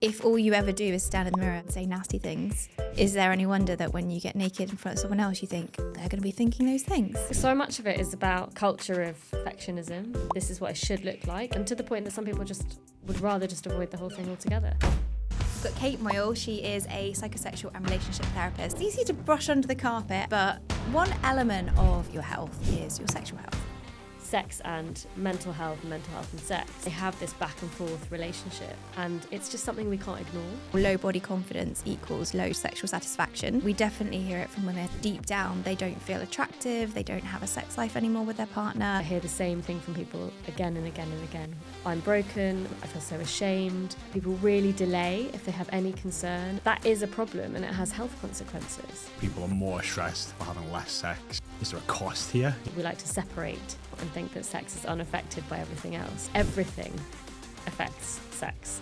If all you ever do is stand in the mirror and say nasty things, is there any wonder that when you get naked in front of someone else, you think they're going to be thinking those things? So much of it is about culture of perfectionism. This is what it should look like, and to the point that some people just would rather just avoid the whole thing altogether. We've got Kate Moyle. She is a psychosexual and relationship therapist. It's easy to brush under the carpet, but one element of your health is your sexual health. Sex and mental health and sex, they have this back and forth relationship, and it's just something we can't ignore. Low body confidence equals low sexual satisfaction. We definitely hear it from women. Deep down, they don't feel attractive, they don't have a sex life anymore with their partner. I hear the same thing from people again and again and again. I'm broken, I feel so ashamed. People really delay if they have any concern. That is a problem, and it has health consequences. People are more stressed for having less sex. Is there a cost here? We like to separate and think that sex is unaffected by everything else. Everything affects sex.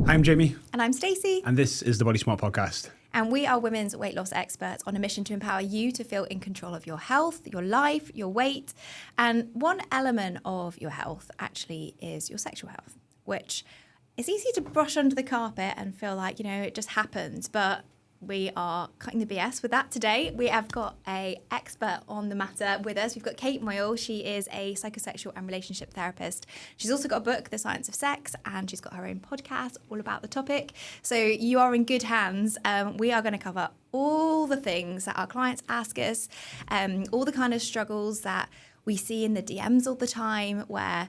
I'm Jamie. And I'm Stacey. And this is the Body Smart Podcast. And we are women's weight loss experts on a mission to empower you to feel in control of your health, your life, your weight. And one element of your health actually is your sexual health, which is easy to brush under the carpet and feel like, it just happens. But we are cutting the BS with that today. We have got an expert on the matter with us. We've got Kate Moyle. She is a psychosexual and relationship therapist. She's also got a book, The Science of Sex, and she's got her own podcast all about the topic. So you are in good hands. We are going to cover all the things that our clients ask us, all the kind of struggles that we see in the DMs all the time where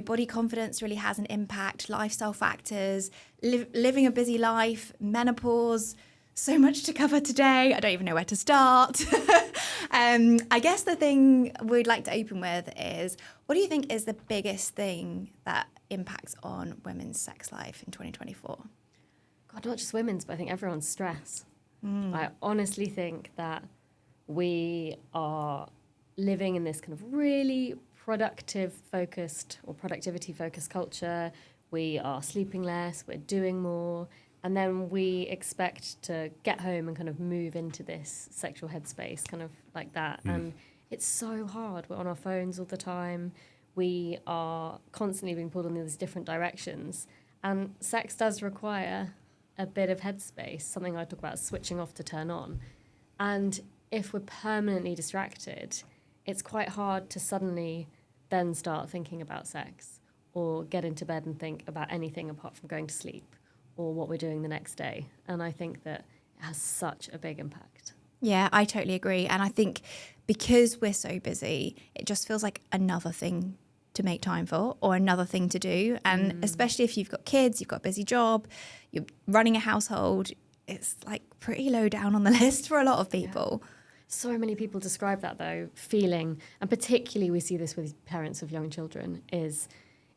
body confidence really has an impact, lifestyle factors, living a busy life, menopause. So much to cover today. I don't even know where to start. I guess the thing we'd like to open with is, what do you think is the biggest thing that impacts on women's sex life in 2024? God, not just women's, but I think everyone's stress. I honestly think that we are living in this kind of really productivity-focused culture. We are sleeping less, we're doing more. And then we expect to get home and kind of move into this sexual headspace, kind of like that. And it's so hard. We're on our phones all the time. We are constantly being pulled in these different directions. And sex does require a bit of headspace, something I talk about, switching off to turn on. And if we're permanently distracted, it's quite hard to suddenly then start thinking about sex or get into bed and think about anything apart from going to sleep or what we're doing the next day. And I think that it has such a big impact. Yeah, I totally agree. And I think because we're so busy, it just feels like another thing to make time for or another thing to do. And especially if you've got kids, you've got a busy job, you're running a household, it's like pretty low down on the list for a lot of people. Yeah. So many people describe that though, feeling, and particularly we see this with parents of young children, is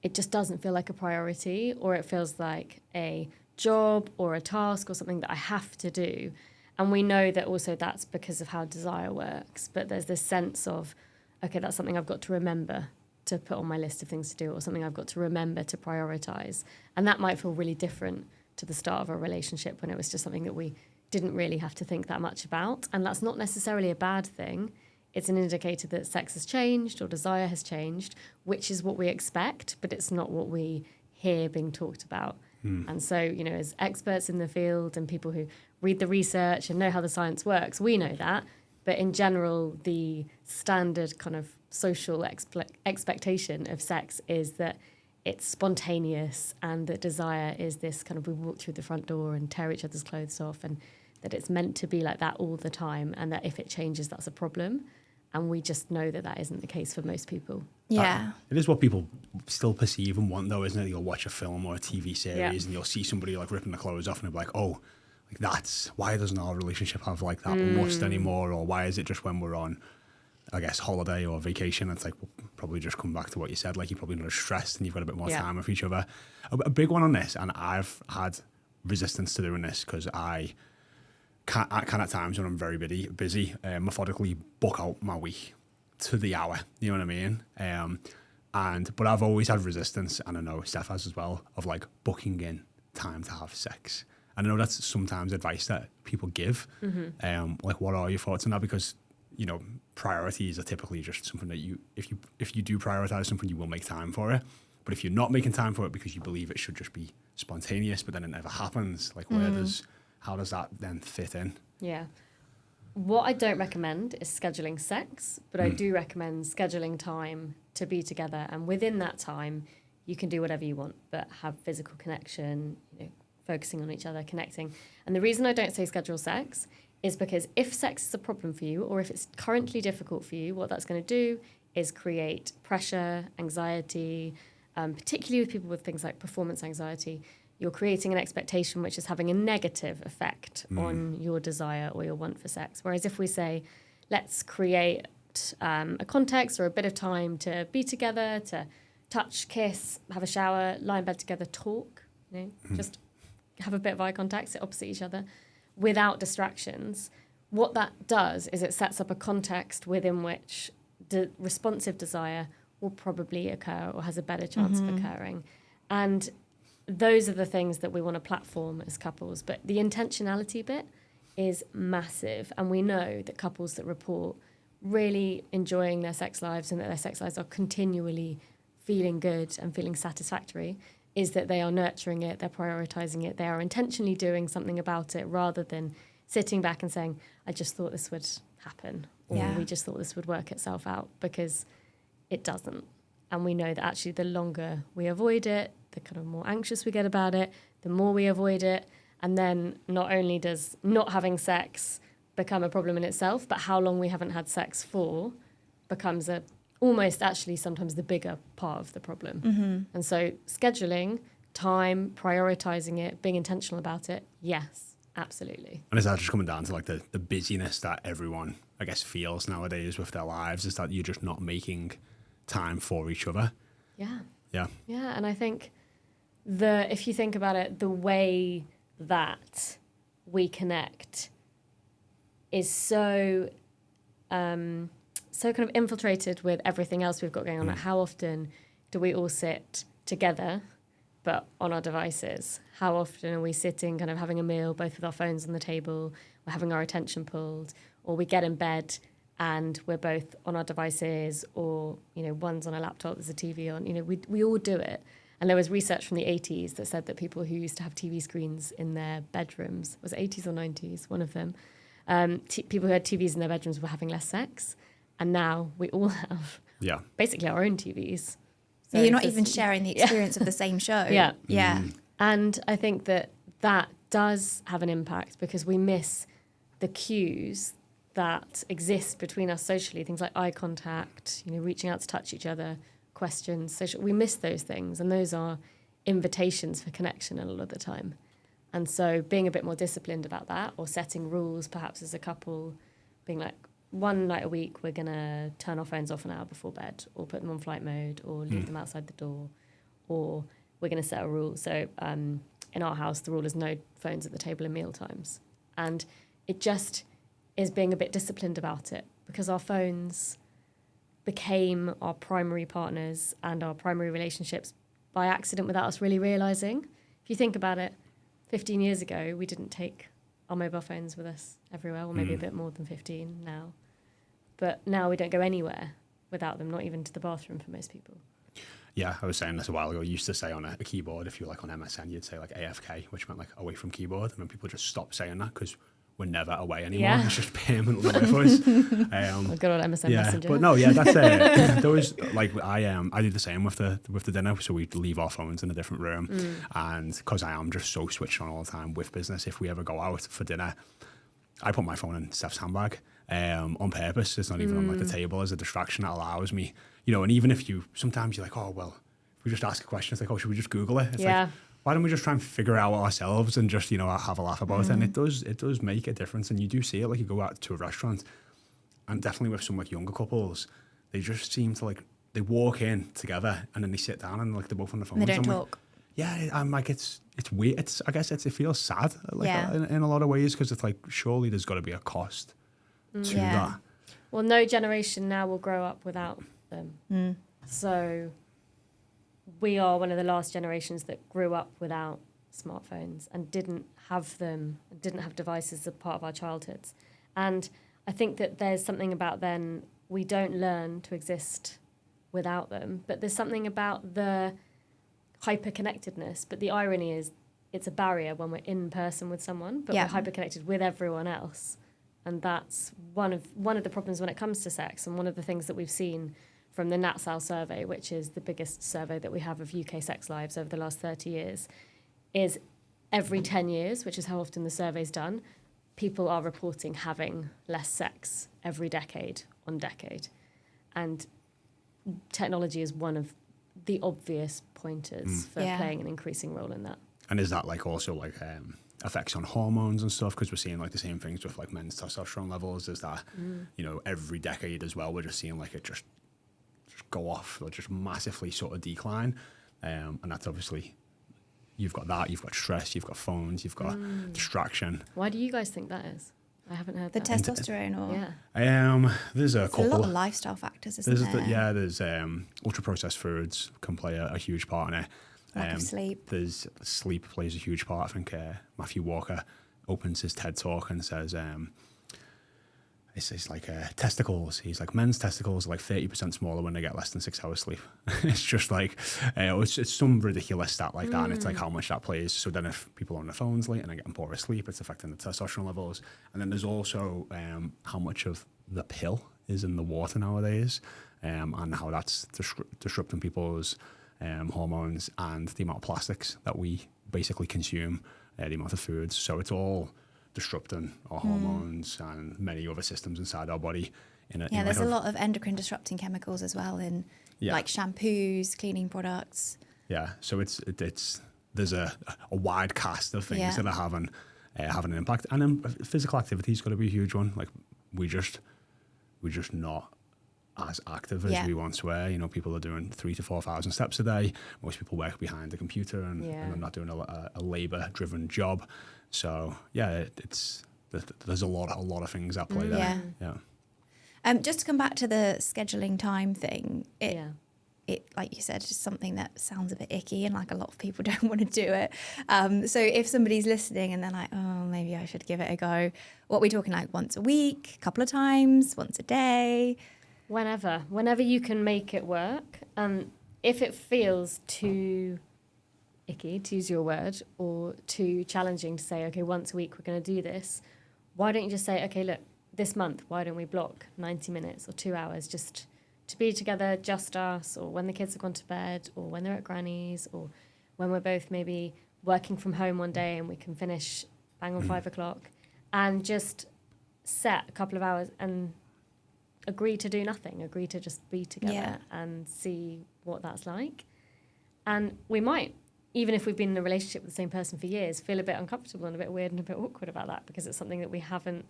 it just doesn't feel like a priority, or it feels like a job or a task or something that I have to do. And we know that also that's because of how desire works. But there's this sense of, okay, that's something I've got to remember to put on my list of things to do, or something I've got to remember to prioritize. And that might feel really different to the start of a relationship when it was just something that we didn't really have to think that much about. And that's not necessarily a bad thing. It's an indicator that sex has changed or desire has changed, which is what we expect, but it's not what we hear being talked about. And so, as experts in the field and people who read the research and know how the science works, we know that. But in general, the standard kind of social expectation of sex is that it's spontaneous and that desire is this kind of, we walk through the front door and tear each other's clothes off, and that it's meant to be like that all the time, and that if it changes, that's a problem. And we just know that that isn't the case for most people. Yeah. It is what people still perceive and want, though, isn't it? You'll watch a film or a TV series and you'll see somebody like ripping the clothes off and you'll be like, oh, like that's, why doesn't our relationship have like that lust anymore? Or why is it just when we're on, I guess, holiday or vacation? It's like, we'll probably just come back to what you said, like you're probably not as stressed and you've got a bit more time with each other. A big one on this, and I've had resistance to doing this because I can at times when I'm very busy, methodically book out my week to the hour. You know what I mean? But I've always had resistance, and I know Steph has as well, of like booking in time to have sex. And I know that's sometimes advice that people give. Like, what are your thoughts on that? Because priorities are typically just something that if you do prioritize something, you will make time for it. But if you're not making time for it because you believe it should just be spontaneous, but then it never happens, like how does that then fit in? Yeah. What I don't recommend is scheduling sex, but I do recommend scheduling time to be together. And within that time, you can do whatever you want, but have physical connection, focusing on each other, connecting. And the reason I don't say schedule sex is because if sex is a problem for you, or if it's currently difficult for you, what that's going to do is create pressure, anxiety, particularly with people with things like performance anxiety. You're creating an expectation which is having a negative effect on your desire or your want for sex. Whereas if we say, let's create a context or a bit of time to be together, to touch, kiss, have a shower, lie in bed together, talk, just have a bit of eye contact, sit opposite each other without distractions. What that does is it sets up a context within which responsive desire will probably occur or has a better chance of occurring. And those are the things that we want to platform as couples. But the intentionality bit is massive. And we know that couples that report really enjoying their sex lives and that their sex lives are continually feeling good and feeling satisfactory is that they are nurturing it, they're prioritizing it, they are intentionally doing something about it rather than sitting back and saying, I just thought this would happen, or we just thought this would work itself out, because it doesn't. And we know that actually the longer we avoid it, the kind of more anxious we get about it, the more we avoid it. And then not only does not having sex become a problem in itself, but how long we haven't had sex for becomes almost actually sometimes the bigger part of the problem. And so scheduling, time, prioritizing it, being intentional about it, yes, absolutely. And is that just coming down to like the busyness that everyone, I guess, feels nowadays with their lives, is that you're just not making time for each other? Yeah. And I think if you think about it, the way that we connect is so kind of infiltrated with everything else we've got going on. Like how often do we all sit together but on our devices? How often are we sitting kind of having a meal both with our phones on the table, we're having our attention pulled, or we get in bed and we're both on our devices, or one's on a laptop, there's a TV on. We all do it. And there was research from the 80s that said that people who used to have TV screens in their bedrooms, was it 80s or 90s, one of them, people who had TVs in their bedrooms were having less sex. And now we all have basically our own TVs. So you're not even sharing the experience of the same show. Yeah. And I think that does have an impact because we miss the cues that exist between us socially, things like eye contact, reaching out to touch each other, questions, social. We miss those things, and those are invitations for connection a lot of the time. And so being a bit more disciplined about that, or setting rules perhaps as a couple, being like, one night a week we're going to turn our phones off an hour before bed, or put them on flight mode, or leave them outside the door, or we're going to set a rule. So in our house, the rule is no phones at the table in meal times. And it just is being a bit disciplined about it, because our phones became our primary partners and our primary relationships by accident without us really realising. If you think about it, 15 years ago, we didn't take our mobile phones with us everywhere, or maybe a bit more than 15 now. But now we don't go anywhere without them, not even to the bathroom for most people. Yeah, I was saying this a while ago. I used to say on a keyboard, if you were like on MSN, you'd say like AFK, which meant like away from keyboard. And then people just stopped saying that because we're never away anymore. Yeah. It's just permanently away for us. Good old MSN Messenger. But no, that's it. There was like I did the same with the dinner. So we'd leave our phones in a different room, and because I am just so switched on all the time with business, if we ever go out for dinner, I put my phone in Steph's handbag on purpose. It's not even on like the table as a distraction that allows me, and even if sometimes you're like, oh well, if we just ask a question, it's like, oh, should we just Google it? It's like, why don't we just try and figure it out ourselves and just, have a laugh about it? And it does make a difference. And you do see it, like you go out to a restaurant, and definitely with some like younger couples, they just seem to like, they walk in together and then they sit down and like they're both on the phone. And they don't talk. Like, I'm like, it's weird. I guess it feels sad in a lot of ways, because it's like, surely there's got to be a cost to that. Well, no generation now will grow up without them. So we are one of the last generations that grew up without smartphones and didn't have them, didn't have devices as part of our childhoods. And I think that there's something about then we don't learn to exist without them, but there's something about the hyper-connectedness, but the irony is it's a barrier when we're in person with someone, but we're hyper-connected with everyone else. And that's one of the problems when it comes to sex, and one of the things that we've seen from the NatSal survey, which is the biggest survey that we have of UK sex lives over the last 30 years, is every 10 years, which is how often the survey's done, people are reporting having less sex every decade on decade. And technology is one of the obvious pointers for playing an increasing role in that. And is that like also like effects on hormones and stuff? Because we're seeing like the same things with like men's testosterone levels. Is that, you know, every decade as well, we're just seeing like it just go off, or just massively sort of decline. And that's obviously, you've got stress, you've got phones, you've got distraction. Why do you guys think that is? I haven't heard The that. testosterone, or There's a couple. a lot of lifestyle factors, isn't there? There's ultra processed foods can play a huge part in it. Lack of sleep. There's sleep plays a huge part. I think Matthew Walker opens his TED talk and says, it's like testicles. He's like, men's testicles are like 30% smaller when they get less than 6 hours sleep. It's just like, it's some ridiculous stat like that. And it's like how much that plays. So then if people are on their phones late and they're getting poorer sleep, it's affecting the testosterone levels. And then there's also how much of the pill is in the water nowadays, and how that's disrupting people's hormones, and the amount of plastics that we basically consume, the amount of foods. So it's all disrupting our hormones and many other systems inside our body. There's a lot of endocrine disrupting chemicals as well in like shampoos, cleaning products. Yeah, so it's there's a wide cast of things that are having an impact. And then physical activity's got to be a huge one. Like we're just not as active as we once were. You know, people are doing 3,000 to 4,000 steps a day. Most people work behind the computer and they're not doing a labor-driven job. So there's a lot of things at play there. Just to come back to the scheduling time thing, it like you said, is just something that sounds a bit icky, and like a lot of people don't want to do it. So if somebody's listening and they're like, oh, maybe I should give it a go, what are we talking, like once a week, a couple of times, once a day? Whenever you can make it work. If it feels too icky, to use your word, or too challenging to say, okay, once a week we're going to do this, why don't you just say, okay, look, this month, why don't we block 90 minutes or 2 hours just to be together, just us, or when the kids have gone to bed, or when they're at granny's, or when we're both maybe working from home one day and we can finish bang on 5 o'clock, and just set a couple of hours and agree to do nothing, agree to just be together and see what that's like. And we might, even if we've been in a relationship with the same person for years, feel a bit uncomfortable and a bit weird and a bit awkward about that, because it's something that we haven't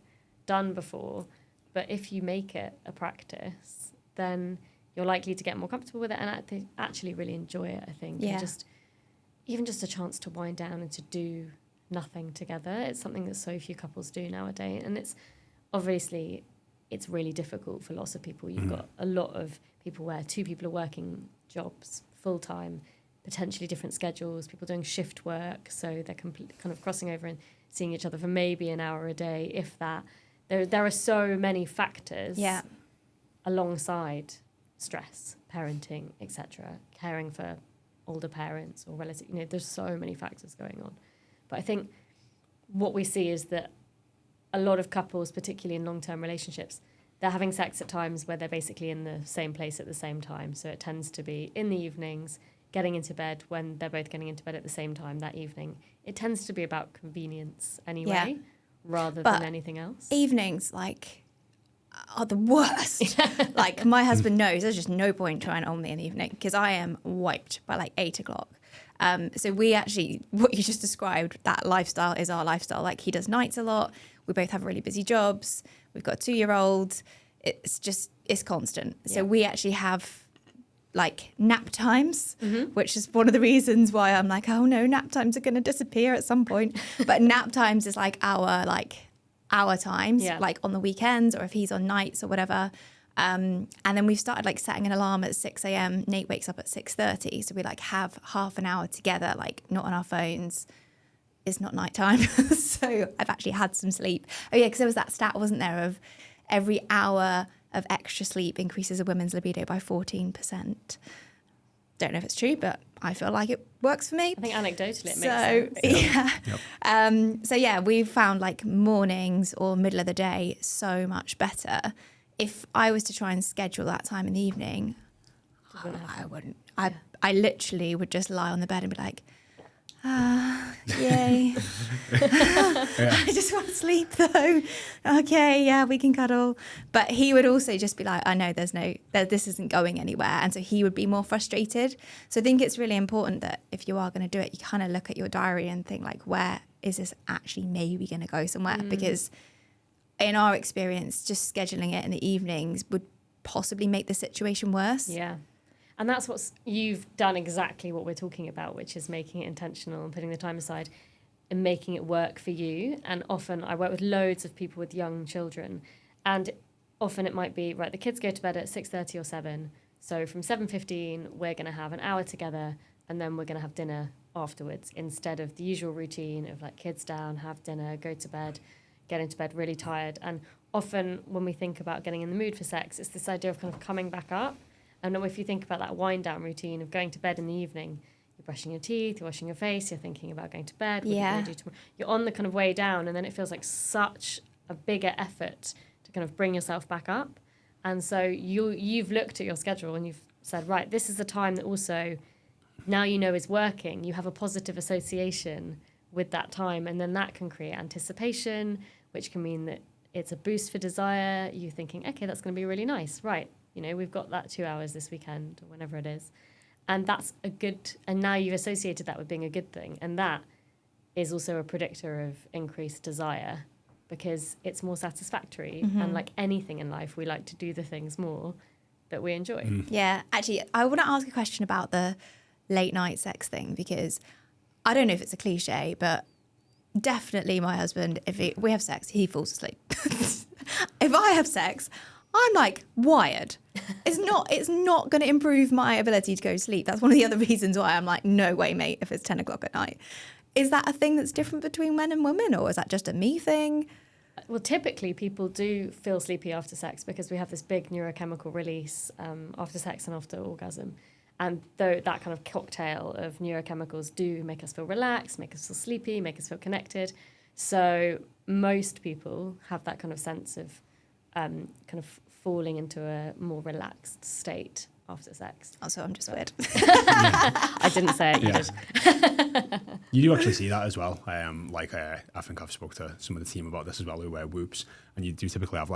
done before. But if you make it a practice, then you're likely to get more comfortable with it and actually really enjoy it, I think. And even just a chance to wind down and to do nothing together. It's something that so few couples do nowadays. And it's obviously, it's really difficult for lots of people. You've got a lot of people where two people are working jobs full-time, potentially different schedules, people doing shift work, so they're kind of crossing over and seeing each other for maybe an hour a day, if that. There are so many factors alongside stress, parenting, etc., caring for older parents or relatives. You know, there's so many factors going on. But I think what we see is that a lot of couples, particularly in long-term relationships, they're having sex at times where they're basically in the same place at the same time. So it tends to be in the evenings, getting into bed when they're both getting into bed at the same time that evening. It tends to be about convenience anyway, rather than anything else. Evenings, like, are the worst. Like, my husband knows there's just no point trying on me in the evening because I am wiped by like 8 o'clock. So we actually, what you just described, that lifestyle is our lifestyle. Like, he does nights a lot. We both have really busy jobs. We've got a 2-year-old. It's constant. Yeah. So we actually have like nap times, which is one of the reasons why I'm like, oh no, nap times are going to disappear at some point. But nap times is like our times, like on the weekends or if he's on nights or whatever. And then we've started like setting an alarm at 6 a.m. Nate wakes up at 6:30. So we like have half an hour together, like not on our phones. It's not nighttime. So I've actually had some sleep. Oh yeah, because there was that stat, wasn't there, of every hour of extra sleep increases a woman's libido by 14%. don't know if it's true, but I feel like it works for me. I think anecdotally it makes sense. So yeah, we've found like mornings or middle of the day so much better. If I was to try and schedule that time in the evening, I wouldn't. I literally would just lie on the bed and be like, yay. I just want to sleep though. Okay, yeah, we can cuddle. But he would also just be like, I know this isn't going anywhere. And so he would be more frustrated. So I think it's really important that if you are going to do it, you kind of look at your diary and think like, where is this actually maybe going to go somewhere? Because in our experience, just scheduling it in the evenings would possibly make the situation worse. Yeah. And that's you've done exactly what we're talking about, which is making it intentional and putting the time aside and making it work for you. And often I work with loads of people with young children, and often it might be, right, the kids go to bed at 6:30 or 7. So from 7:15, we're going to have an hour together, and then we're going to have dinner afterwards, instead of the usual routine of like kids down, have dinner, go to bed, get into bed really tired. And often when we think about getting in the mood for sex, it's this idea of kind of coming back up. And if you think about that wind down routine of going to bed in the evening, you're brushing your teeth, you're washing your face, you're thinking about going to bed, what you're going to do tomorrow. You're on the kind of way down, and then it feels like such a bigger effort to kind of bring yourself back up. And so you've looked at your schedule and you've said, right, this is the time that also now you know is working. You have a positive association with that time, and then that can create anticipation, which can mean that it's a boost for desire. You're thinking, okay, that's going to be really nice, right? You know, we've got that 2 hours this weekend or whenever it is. And that's and now you've associated that with being a good thing. And that is also a predictor of increased desire, because it's more satisfactory. And like anything in life, we like to do the things more that we enjoy. Yeah, actually, I want to ask a question about the late night sex thing, because I don't know if it's a cliche, but definitely my husband, if we have sex, he falls asleep. If I have sex, I'm like wired. It's not going to improve my ability to go to sleep. That's one of the other reasons why I'm like, no way, mate, if it's 10 o'clock at night. Is that a thing that's different between men and women, or is that just a me thing? Well, typically people do feel sleepy after sex because we have this big neurochemical release after sex and after orgasm. And though that kind of cocktail of neurochemicals do make us feel relaxed, make us feel sleepy, make us feel connected. So most people have that kind of sense of kind of falling into a more relaxed state after sex. Also, I'm just weird. I didn't say it, you did. You do actually see that as well. I think I've spoke to some of the team about this as well, who wear whoops, and you do typically have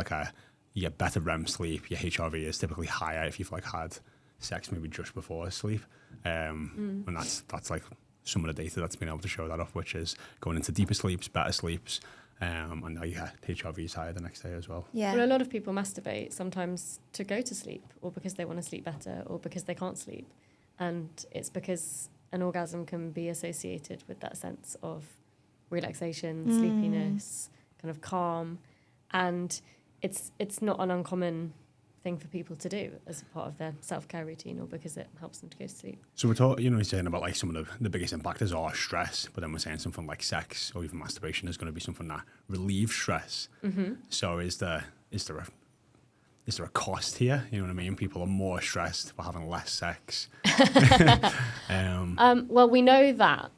you get better REM sleep. Your HRV is typically higher if you've had sex maybe just before sleep. And that's like some of the data that's been able to show that off, which is going into deeper sleeps, better sleeps. And now HRV is higher the next day as well. Yeah. Well, a lot of people masturbate sometimes to go to sleep, or because they want to sleep better, or because they can't sleep. And it's because an orgasm can be associated with that sense of relaxation, sleepiness, kind of calm. And it's not an uncommon thing for people to do as a part of their self-care routine, or because it helps them to go to sleep. So we're talking, you're saying about some of the biggest impactors are stress, but then we're saying something like sex or even masturbation is going to be something that relieves stress. So is there a cost here? You know what I mean? People are more stressed for having less sex. Well, we know that.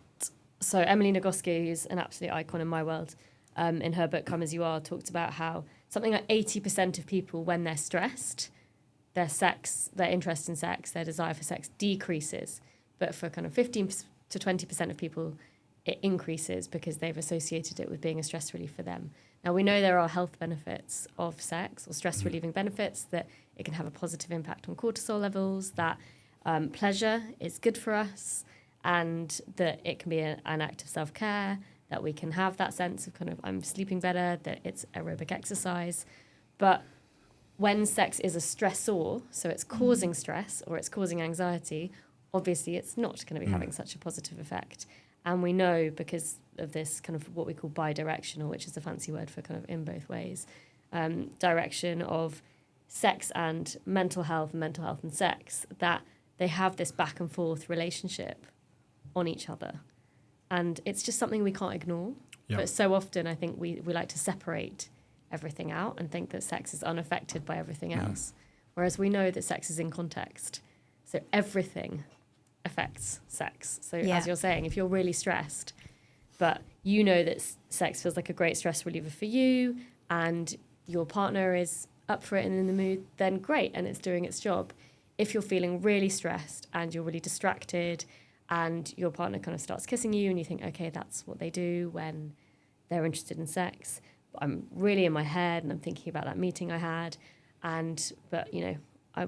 So Emily Nagoski, who's an absolute icon in my world, in her book Come As You Are, talked about how something like 80% of people, when they're stressed, their interest in sex, their desire for sex decreases. But for kind of 15 to 20% of people, it increases because they've associated it with being a stress relief for them. Now, we know there are health benefits of sex, or stress relieving benefits, that it can have a positive impact on cortisol levels, that pleasure is good for us, and that it can be an act of self-care, that we can have that sense of kind of I'm sleeping better, that it's aerobic exercise. But when sex is a stressor, so it's causing stress or it's causing anxiety, obviously it's not going to be having such a positive effect. And we know, because of this kind of what we call bidirectional, which is a fancy word for kind of in both ways, direction of sex and mental health and sex, that they have this back and forth relationship on each other. And it's just something we can't ignore. Yep. But so often I think we like to separate everything out and think that sex is unaffected by everything else. Whereas we know that sex is in context. So everything affects sex. So Yeah. as you're saying, if you're really stressed, but you know that sex feels like a great stress reliever for you and your partner is up for it and in the mood, then great, and it's doing its job. If you're feeling really stressed and you're really distracted and your partner kind of starts kissing you and you think, okay, that's what they do when they're interested in sex, but I'm really in my head and I'm thinking about that meeting I had, but you know, I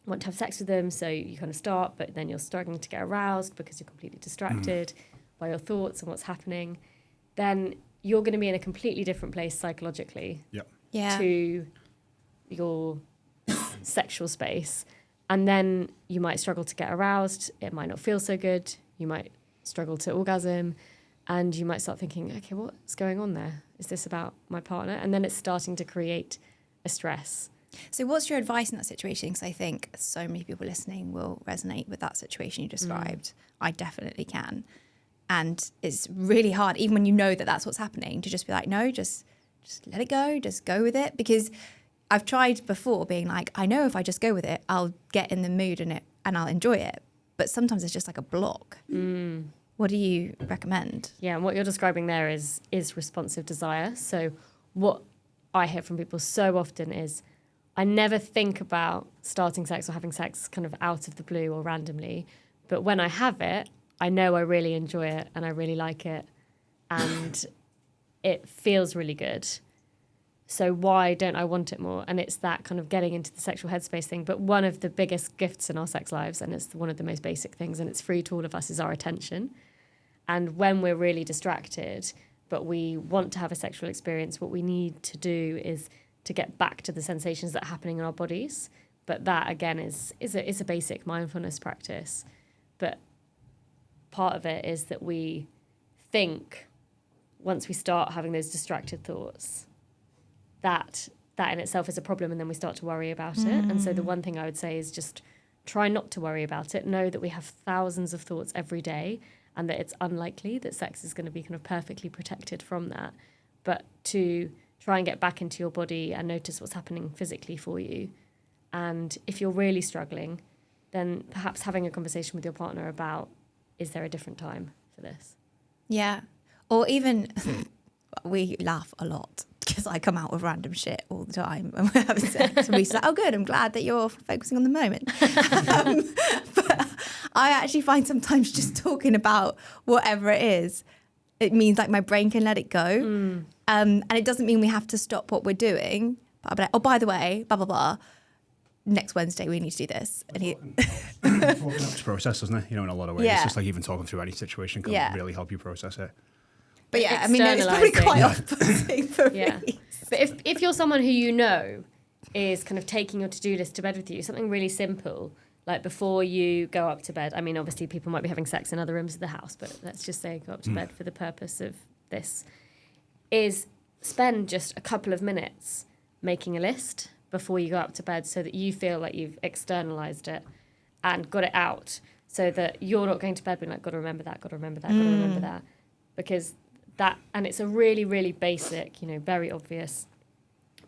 want to have sex with them, so you kind of start, but then you're struggling to get aroused because you're completely distracted by your thoughts and what's happening, then you're going to be in a completely different place psychologically to your sexual space. And then you might struggle to get aroused. It might not feel so good. You might struggle to orgasm. And you might start thinking, okay, what's going on there? Is this about my partner? And then it's starting to create a stress. So what's your advice in that situation? Because I think so many people listening will resonate with that situation you described. I definitely can. And it's really hard, even when you know that that's what's happening, to just be like, no, just let it go, just go with it. Because I've tried before being like, I know if I just go with it, I'll get in the mood and I'll enjoy it. But sometimes it's just like a block. What do you recommend? Yeah, and what you're describing there is responsive desire. So what I hear from people so often is, I never think about starting sex or having sex kind of out of the blue or randomly. But when I have it, I know I really enjoy it and I really like it and it feels really good. So why don't I want it more? And it's that kind of getting into the sexual headspace thing. But one of the biggest gifts in our sex lives, and it's one of the most basic things, and it's free to all of us, is our attention. And when we're really distracted, but we want to have a sexual experience, what we need to do is to get back to the sensations that are happening in our bodies. But that, again, is a basic mindfulness practice. But part of it is that we think, once we start having those distracted thoughts, that in itself is a problem, and then we start to worry about it. And so the one thing I would say is just try not to worry about it. Know that we have thousands of thoughts every day and that it's unlikely that sex is going to be kind of perfectly protected from that. But to try and get back into your body and notice what's happening physically for you. And if you're really struggling, then perhaps having a conversation with your partner about, is there a different time for this? Yeah. Or even, we laugh a lot because I come out with random shit all the time when we're having sex. And we're like, oh, good, I'm glad that you're focusing on the moment. But I actually find sometimes just talking about whatever it is, it means like my brain can let it go. And it doesn't mean we have to stop what we're doing. But I'll be like, oh, by the way, blah, blah, blah. Next Wednesday, we need to do this. And It's process, doesn't it? You know, in a lot of ways. Yeah. It's just like even talking through any situation can really help you process it. But yeah, I mean, it's probably quite off-putting for me. But if you're someone who you know is kind of taking your to-do list to bed with you, something really simple, like before you go up to bed, I mean, obviously people might be having sex in other rooms of the house, but let's just say go up to bed for the purpose of this, is spend just a couple of minutes making a list before you go up to bed so that you feel like you've externalized it and got it out, so that you're not going to bed being like, got to remember that, got to remember that, got to remember that. Because that, and it's a really, really basic, you know, very obvious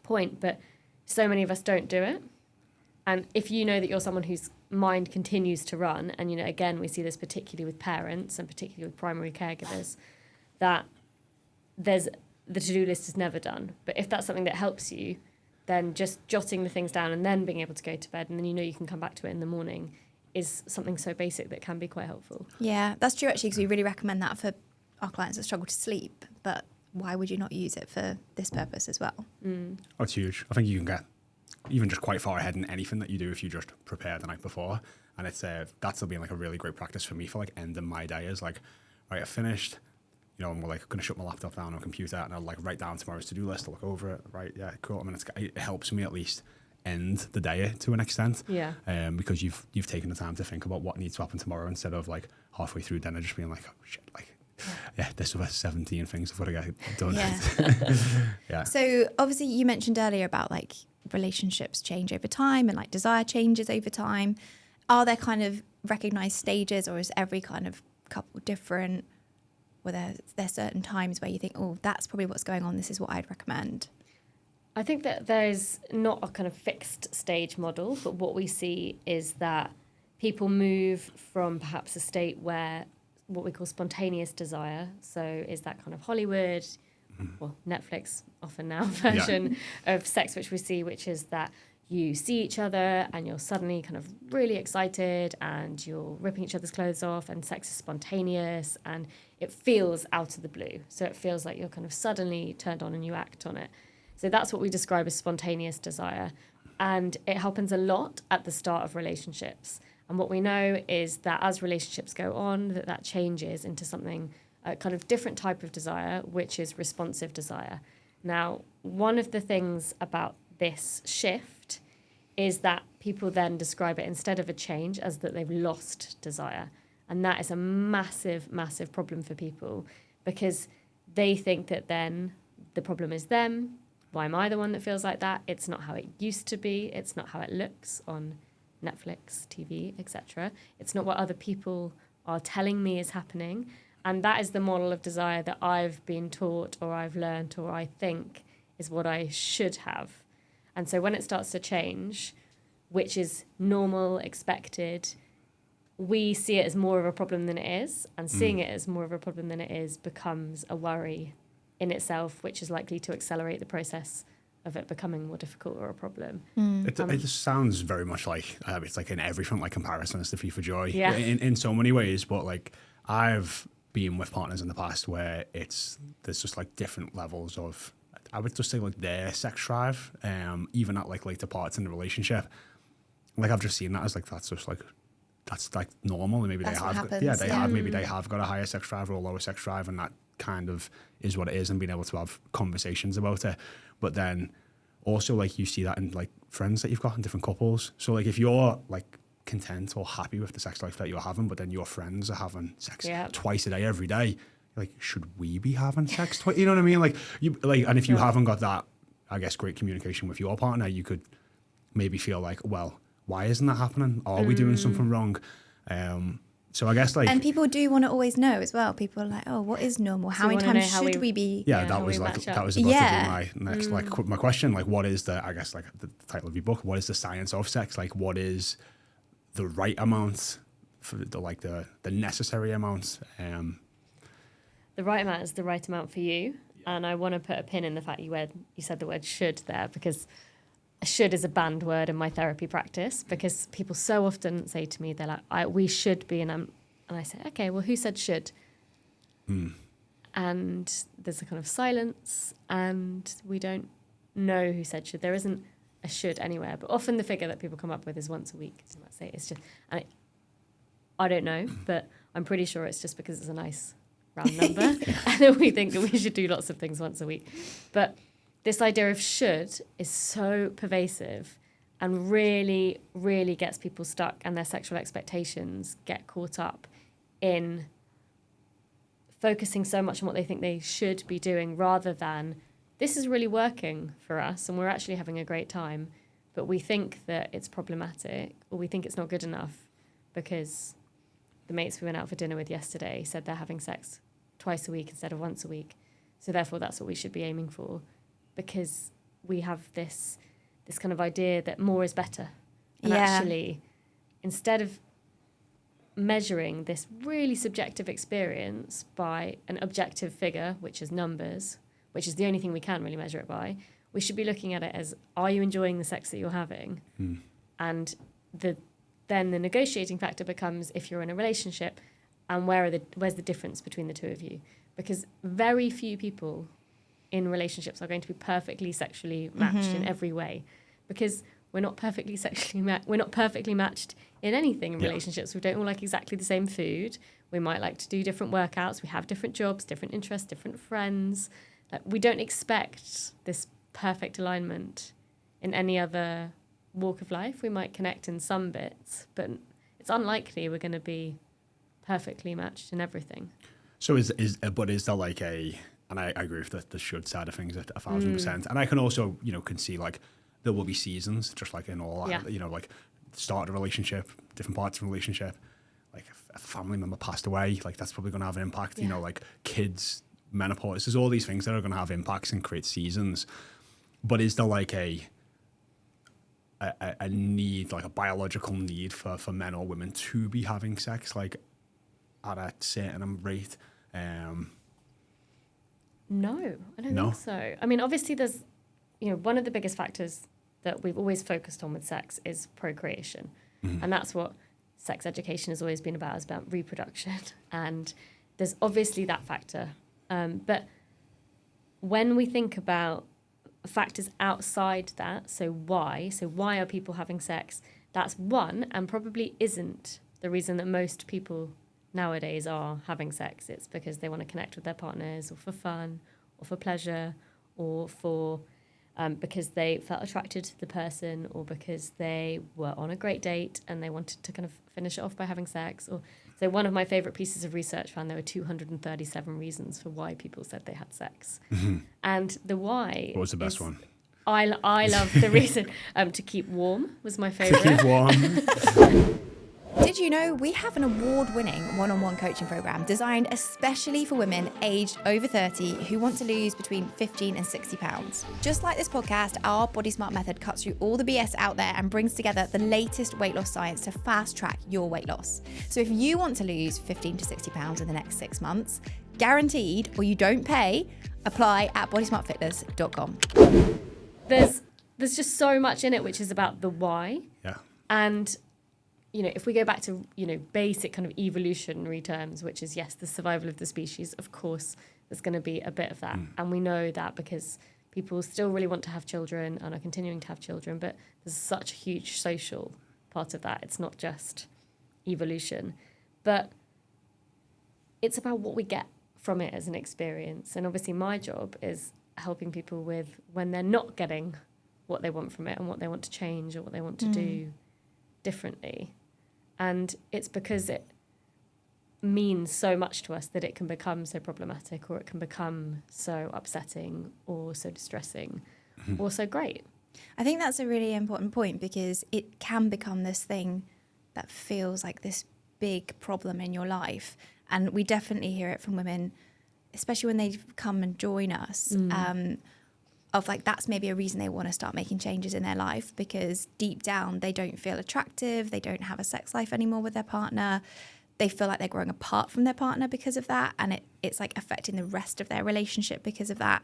point, but so many of us don't do it. And if you know that you're someone whose mind continues to run, and, you know, again, we see this particularly with parents and particularly with primary caregivers, that the to-do list is never done. But if that's something that helps you, then just jotting the things down and then being able to go to bed, and then you know you can come back to it in the morning, is something so basic that can be quite helpful. Yeah, that's true actually, because we really recommend that for our clients that struggle to sleep. But why would you not use it for this purpose as well? Oh, it's huge. I think you can get even just quite far ahead in anything that you do if you just prepare the night before. And it's that's been like a really great practice for me for like ending my day is like, right, I finished, you know, and we're like going to shut my laptop down on computer and I'll like write down tomorrow's to-do list, I'll look over it, right, yeah, cool. I mean, it helps me at least end the day to an extent. Yeah. Because you've taken the time to think about what needs to happen tomorrow instead of like halfway through dinner just being like, oh shit, like, yeah, this was 17 things I've got to get done. Yeah. Yeah. So obviously you mentioned earlier about like relationships change over time and like desire changes over time. Are there kind of recognized stages, or is every kind of couple different? Were there certain times where you think, oh, that's probably what's going on, this is what I'd recommend? I think that there's not a kind of fixed stage model, but what we see is that people move from perhaps a state where what we call spontaneous desire, so is that kind of Hollywood, well, Netflix often now version of sex which we see, which is that you see each other and you're suddenly kind of really excited and you're ripping each other's clothes off and sex is spontaneous and it feels out of the blue. So it feels like you're kind of suddenly turned on and you act on it. So that's what we describe as spontaneous desire. And it happens a lot at the start of relationships. And what we know is that as relationships go on, that changes into something, a kind of different type of desire, which is responsive desire. Now, one of the things about this shift is that people then describe it, instead of a change, as that they've lost desire. And that is a massive, massive problem for people, because they think that then the problem is them. Why am I the one that feels like that? It's not how it used to be. It's not how it looks on Netflix, TV, etc. It's not what other people are telling me is happening. And that is the model of desire that I've been taught or I've learned or I think is what I should have. And so when it starts to change, which is normal, expected, we see it as more of a problem than it is. And seeing it as more of a problem than it is becomes a worry in itself, which is likely to accelerate the process of it becoming more difficult or a problem. It just sounds very much like it's like in everything, like comparison is the thief of joy in so many ways. But like I've been with partners in the past where there's just like different levels of, I would just say like their sex drive, even at like later parts in the relationship. Like I've just seen that as like that's like normal, and maybe That's they what have happens, have maybe they have got a higher sex drive or a lower sex drive, and that kind of is what it is, and being able to have conversations about it. But then also like you see that in like friends that you've got in different couples. So like if you're like content or happy with the sex life that you're having, but then your friends are having sex twice a day every day, like should we be having sex twice? You know what I mean? Like you like, and if you haven't got that, I guess, great communication with your partner, you could maybe feel like, well, why isn't that happening? Are we doing something wrong? So I guess like, and people do want to always know as well. People are like, oh, what is normal? How many times should we be? Yeah, that was about to be my next my question. Like, what is the, I guess like the title of your book? What is the science of sex? Like, what is the right amount for the necessary amount? The right amount is the right amount for you. And I want to put a pin in the fact you said the word should there, because should is a banned word in my therapy practice, because people so often say to me, they're like, we should be, and I say, okay, well, who said should? And there's a kind of silence, and we don't know who said should. There isn't a should anywhere, but often the figure that people come up with is once a week. So let's say it's just, and I don't know, but I'm pretty sure it's just because it's a nice round number, and then we think that we should do lots of things once a week. But this idea of should is so pervasive and really, really gets people stuck, and their sexual expectations get caught up in focusing so much on what they think they should be doing, rather than this is really working for us and we're actually having a great time, but we think that it's problematic or we think it's not good enough because the mates we went out for dinner with yesterday said they're having sex twice a week instead of once a week. So therefore that's what we should be aiming for, because we have this kind of idea that more is better. And actually, instead of measuring this really subjective experience by an objective figure, which is numbers, which is the only thing we can really measure it by, we should be looking at it as, are you enjoying the sex that you're having? And then the negotiating factor becomes, if you're in a relationship, and where's the difference between the two of you? Because very few people in relationships are going to be perfectly sexually matched in every way, because we're not perfectly matched in anything in relationships. We don't all like exactly the same food. We might like to do different workouts. We have different jobs, different interests, different friends. We don't expect this perfect alignment in any other walk of life. We might connect in some bits, but it's unlikely we're going to be perfectly matched in everything. So is there like and I agree with the should side of things 1,000%. And I can also, can see like there will be seasons, just like in all, like start of a relationship, different parts of a relationship, like if a family member passed away, like that's probably going to have an impact, like kids, menopause, there's all these things that are going to have impacts and create seasons. But is there like a need, like a biological need for men or women to be having sex, like at a certain rate? No, I don't think so. I mean, obviously there's, one of the biggest factors that we've always focused on with sex is procreation. Mm-hmm. And that's what sex education has always been about, is about reproduction. And there's obviously that factor. But when we think about factors outside that, so why are people having sex? That's one, and probably isn't the reason that most people nowadays are having sex. It's because they want to connect with their partners, or for fun, or for pleasure, or for because they felt attracted to the person, or because they were on a great date and they wanted to kind of finish it off by having sex. Or so one of my favorite pieces of research found there were 237 reasons for why people said they had sex. Mm-hmm. And the why... What was the best one? I love the reason to keep warm was my favorite. Keep warm. Did you know we have an award-winning one-on-one coaching program designed especially for women aged over 30 who want to lose between 15 and 60 pounds? Just like this podcast, our Body Smart method cuts through all the BS out there and brings together the latest weight loss science to fast-track your weight loss. So if you want to lose 15 to 60 pounds in the next 6 months, guaranteed, or you don't pay, apply at bodysmartfitness.com. There's just so much in it which is about the why. Yeah. And if we go back to, basic kind of evolutionary terms, which is, yes, the survival of the species, of course, there's going to be a bit of that. And we know that because people still really want to have children and are continuing to have children, but there's such a huge social part of that. It's not just evolution. But it's about what we get from it as an experience. And obviously my job is helping people with when they're not getting what they want from it and what they want to change or what they want to do differently. And it's because it means so much to us that it can become so problematic, or it can become so upsetting or so distressing or so great. I think that's a really important point, because it can become this thing that feels like this big problem in your life. And we definitely hear it from women, especially when they come and join us, of like that's maybe a reason they want to start making changes in their life, because deep down they don't feel attractive, they don't have a sex life anymore with their partner, they feel like they're growing apart from their partner because of that, and it's like affecting the rest of their relationship because of that.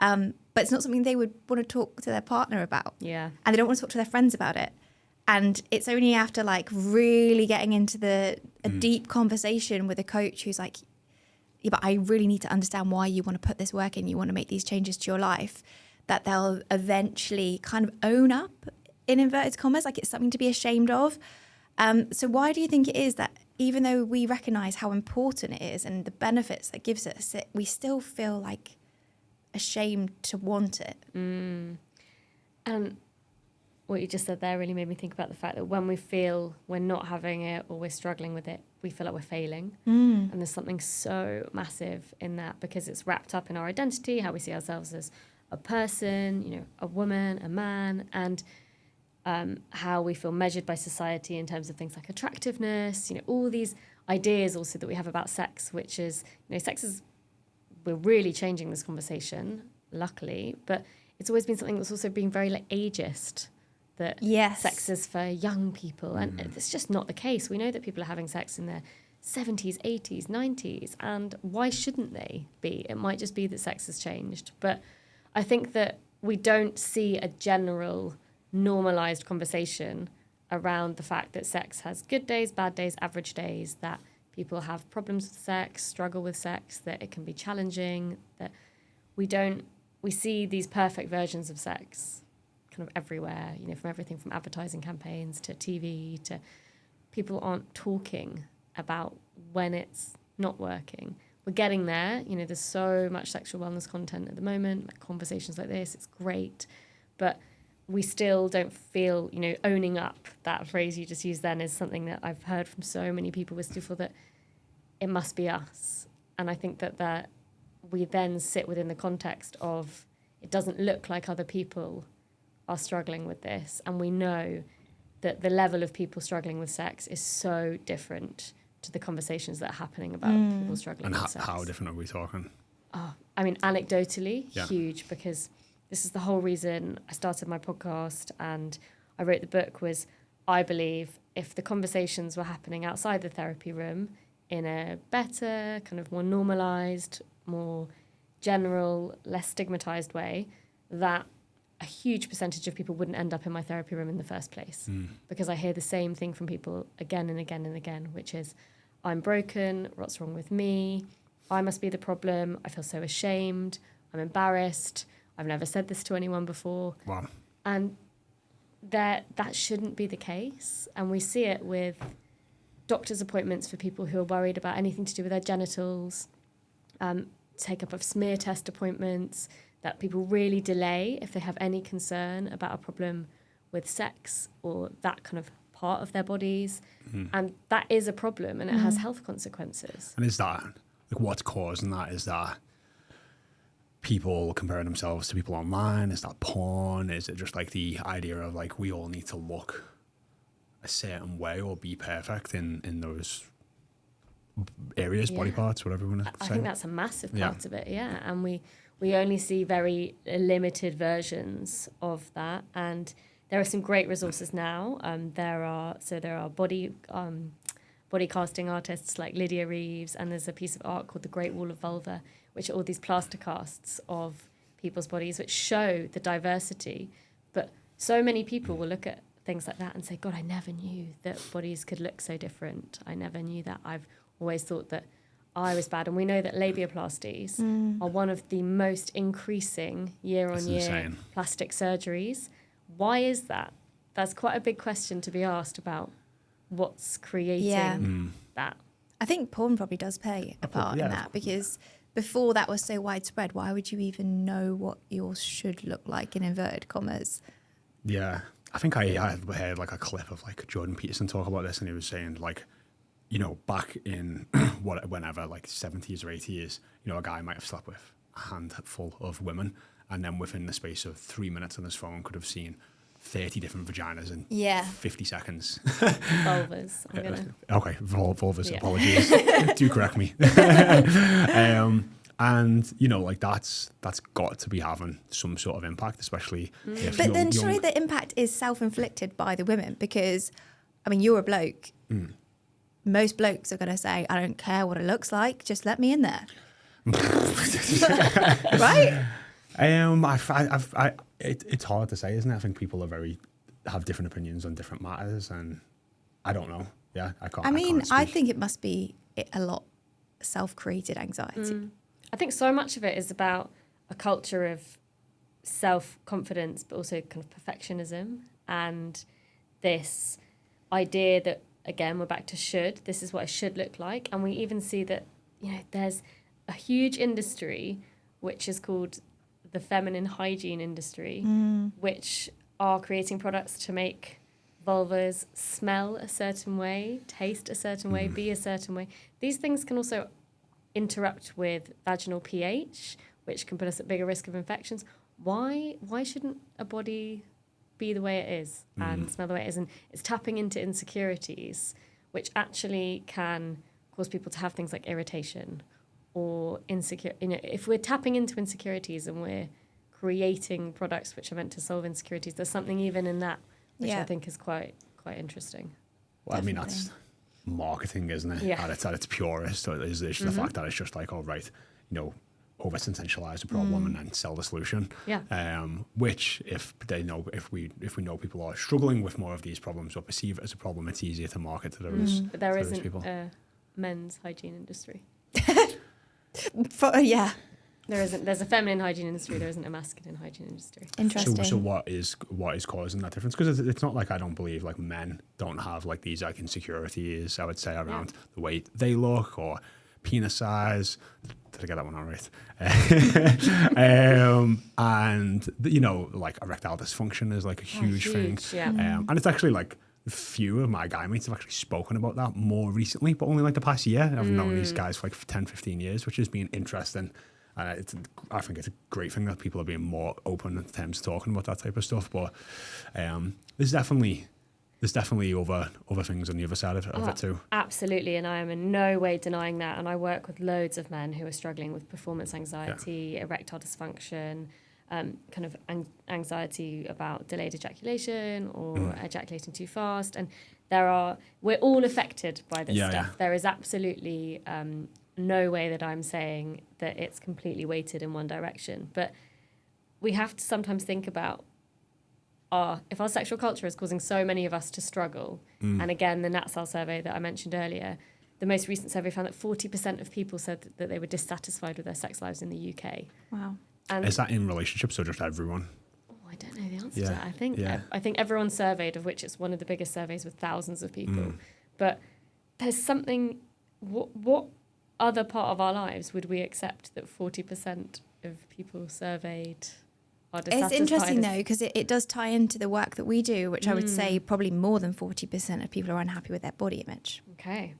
But it's not something they would want to talk to their partner about. Yeah. And they don't want to talk to their friends about it. And it's only after like really getting into a deep conversation with a coach who's like, yeah, but I really need to understand why you want to put this work in, you want to make these changes to your life, that they'll eventually kind of own up, in inverted commas, like it's something to be ashamed of. So why do you think it is that even though we recognise how important it is and the benefits that gives us, we still feel like ashamed to want it? And what you just said there really made me think about the fact that when we feel we're not having it or we're struggling with it, we feel like we're failing. And there's something so massive in that, because it's wrapped up in our identity, how we see ourselves as a person, a woman, a man, and how we feel measured by society in terms of things like attractiveness, all these ideas also that we have about sex, which is, sex is, we're really changing this conversation, luckily, but it's always been something that's also been very like ageist, that sex is for young people, and it's just not the case. We know that people are having sex in their 70s, 80s, 90s, and why shouldn't they be? It might just be that sex has changed, but I think that we don't see a general normalized conversation around the fact that sex has good days, bad days, average days, that people have problems with sex, struggle with sex, that it can be challenging, that we see these perfect versions of sex kind of everywhere, from everything from advertising campaigns to TV to people aren't talking about when it's not working. We're getting there. There's so much sexual wellness content at the moment, like conversations like this. It's great. But we still don't feel, owning up, that phrase you just used then, is something that I've heard from so many people. We still feel that it must be us. And I think that we then sit within the context of it doesn't look like other people are struggling with this. And we know that the level of people struggling with sex is so different to the conversations that are happening about people struggling with sex. And how different are we talking? Oh, I mean, anecdotally, huge, because this is the whole reason I started my podcast, and I I wrote the book was, I believe if the conversations were happening outside the therapy room in a better, kind of more normalized, more general, less stigmatized way, that a huge percentage of people wouldn't end up in my therapy room in the first place. Because I hear the same thing from people again and again and again, which is, I'm broken, what's wrong with me? I must be the problem. I feel so ashamed. I'm embarrassed. I've never said this to anyone before. Wow. And that shouldn't be the case. And we see it with doctor's appointments for people who are worried about anything to do with their genitals, take up of smear test appointments, that people really delay if they have any concern about a problem with sex or that kind of part of their bodies. And that is a problem, and it has health consequences. And is that, like, what's causing that? Is that people comparing themselves to people online? Is that porn? Is it just like the idea of like we all need to look a certain way or be perfect in those areas, body parts, whatever we want to say? I think that's a massive part of it, and we only see very limited versions of that. And there are some great resources now. There are body casting artists like Lydia Reeves, and there's a piece of art called The Great Wall of Vulva, which are all these plaster casts of people's bodies, which show the diversity. But so many people will look at things like that and say, God, I never knew that bodies could look so different. I never knew that. I've always thought that I was bad. And we know that labiaplasties are one of the most increasing year-on-year plastic surgeries. Why is that? That's quite a big question to be asked about what's creating that. I think porn probably does play a part in that, because before that was so widespread, why would you even know what yours should look like, in inverted commas? Yeah. I think I heard like a clip of like Jordan Peterson talk about this, and he was saying like, you know, back in whenever, like 70s or 80s, you know, a guy might have slept with a handful of women, and then within the space of 3 minutes on his phone could have seen 30 different vaginas in 50 seconds. Vulvas. Okay, vulvas, apologies. Do correct me. And, you know, like that's got to be having some sort of impact, especially if But then surely the impact is self-inflicted by the women, because, I mean, you're a bloke. Most blokes are going to say, I don't care what it looks like, just let me in there. Right? It's hard to say, isn't it? I think people have different opinions on different matters, and I don't know. Yeah, I can't. I think it must be a lot self-created anxiety. I think so much of it is about a culture of self-confidence, but also kind of perfectionism, and this idea that, again, we're back to should. This is what I should look like. And we even see that, you know, there's a huge industry which is called the feminine hygiene industry, which are creating products to make vulvas smell a certain way, taste a certain way, be a certain way. These things can also interrupt with vaginal pH, which can put us at bigger risk of infections. Why shouldn't a body be the way it is and smell the way it is? And it's tapping into insecurities, which actually can cause people to have things like irritation or insecure. You know, if we're tapping into insecurities and we're creating products which are meant to solve insecurities, there's something even in that which I think is quite interesting. Well, definitely. I mean, that's marketing, isn't it? Yeah. At its purest, is the fact that it's just like, oh, right, you know, over-sensitialize the problem and then sell the solution. Yeah. Which, if we know people are struggling with more of these problems or perceive it as a problem, it's easier to market to those. But there isn't a men's hygiene industry. There isn't. There's a feminine hygiene industry. There isn't a masculine hygiene industry. Interesting. So what is causing that difference? Because it's not like I don't believe like men don't have like these like insecurities, I would say, around the way they look or penis size. Did I get that one all right? And you know, like erectile dysfunction is like a huge thing. Yeah. And it's actually like few of my guy mates have actually spoken about that more recently, but only like the past year. I've known these guys for like 10, 15 years, which has been interesting. I think it's a great thing that people are being more open in terms of talking about that type of stuff. But there's definitely other things on the other side of it too. Absolutely, and I am in no way denying that. And I work with loads of men who are struggling with performance anxiety, erectile dysfunction, kind of anxiety about delayed ejaculation or ejaculating too fast. And we're all affected by this stuff. Yeah. There is absolutely no way that I'm saying that it's completely weighted in one direction. But we have to sometimes think about if our sexual culture is causing so many of us to struggle, and again, the NatSal survey that I mentioned earlier, the most recent survey found that 40% of people said that they were dissatisfied with their sex lives in the UK. Wow. And is that in relationships or just everyone? Oh, I don't know the answer to that. I think everyone surveyed, of which it's one of the biggest surveys with thousands of people. But there's something, what other part of our lives would we accept that 40% of people surveyed are dissatisfied? It's interesting though, because it does tie into the work that we do, which I would say probably more than 40% of people are unhappy with their body image. Okay.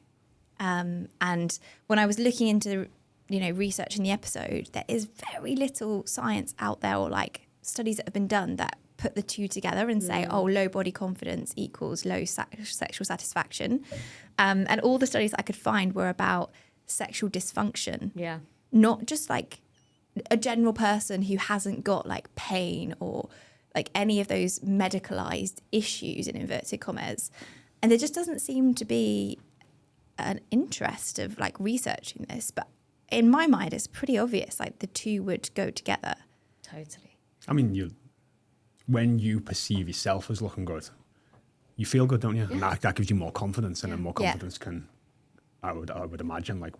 And when I was looking into researching the episode, there is very little science out there or like studies that have been done that put the two together and say, oh, low body confidence equals low sexual satisfaction. And all the studies I could find were about sexual dysfunction. Yeah. Not just like a general person who hasn't got like pain or like any of those medicalized issues in inverted commas. And there just doesn't seem to be an interest of like researching this, but in my mind it's pretty obvious like the two would go together. Totally. I mean, when you perceive yourself as looking good, you feel good, don't you? Yeah. And that gives you more confidence, and then more confidence can, I would imagine, like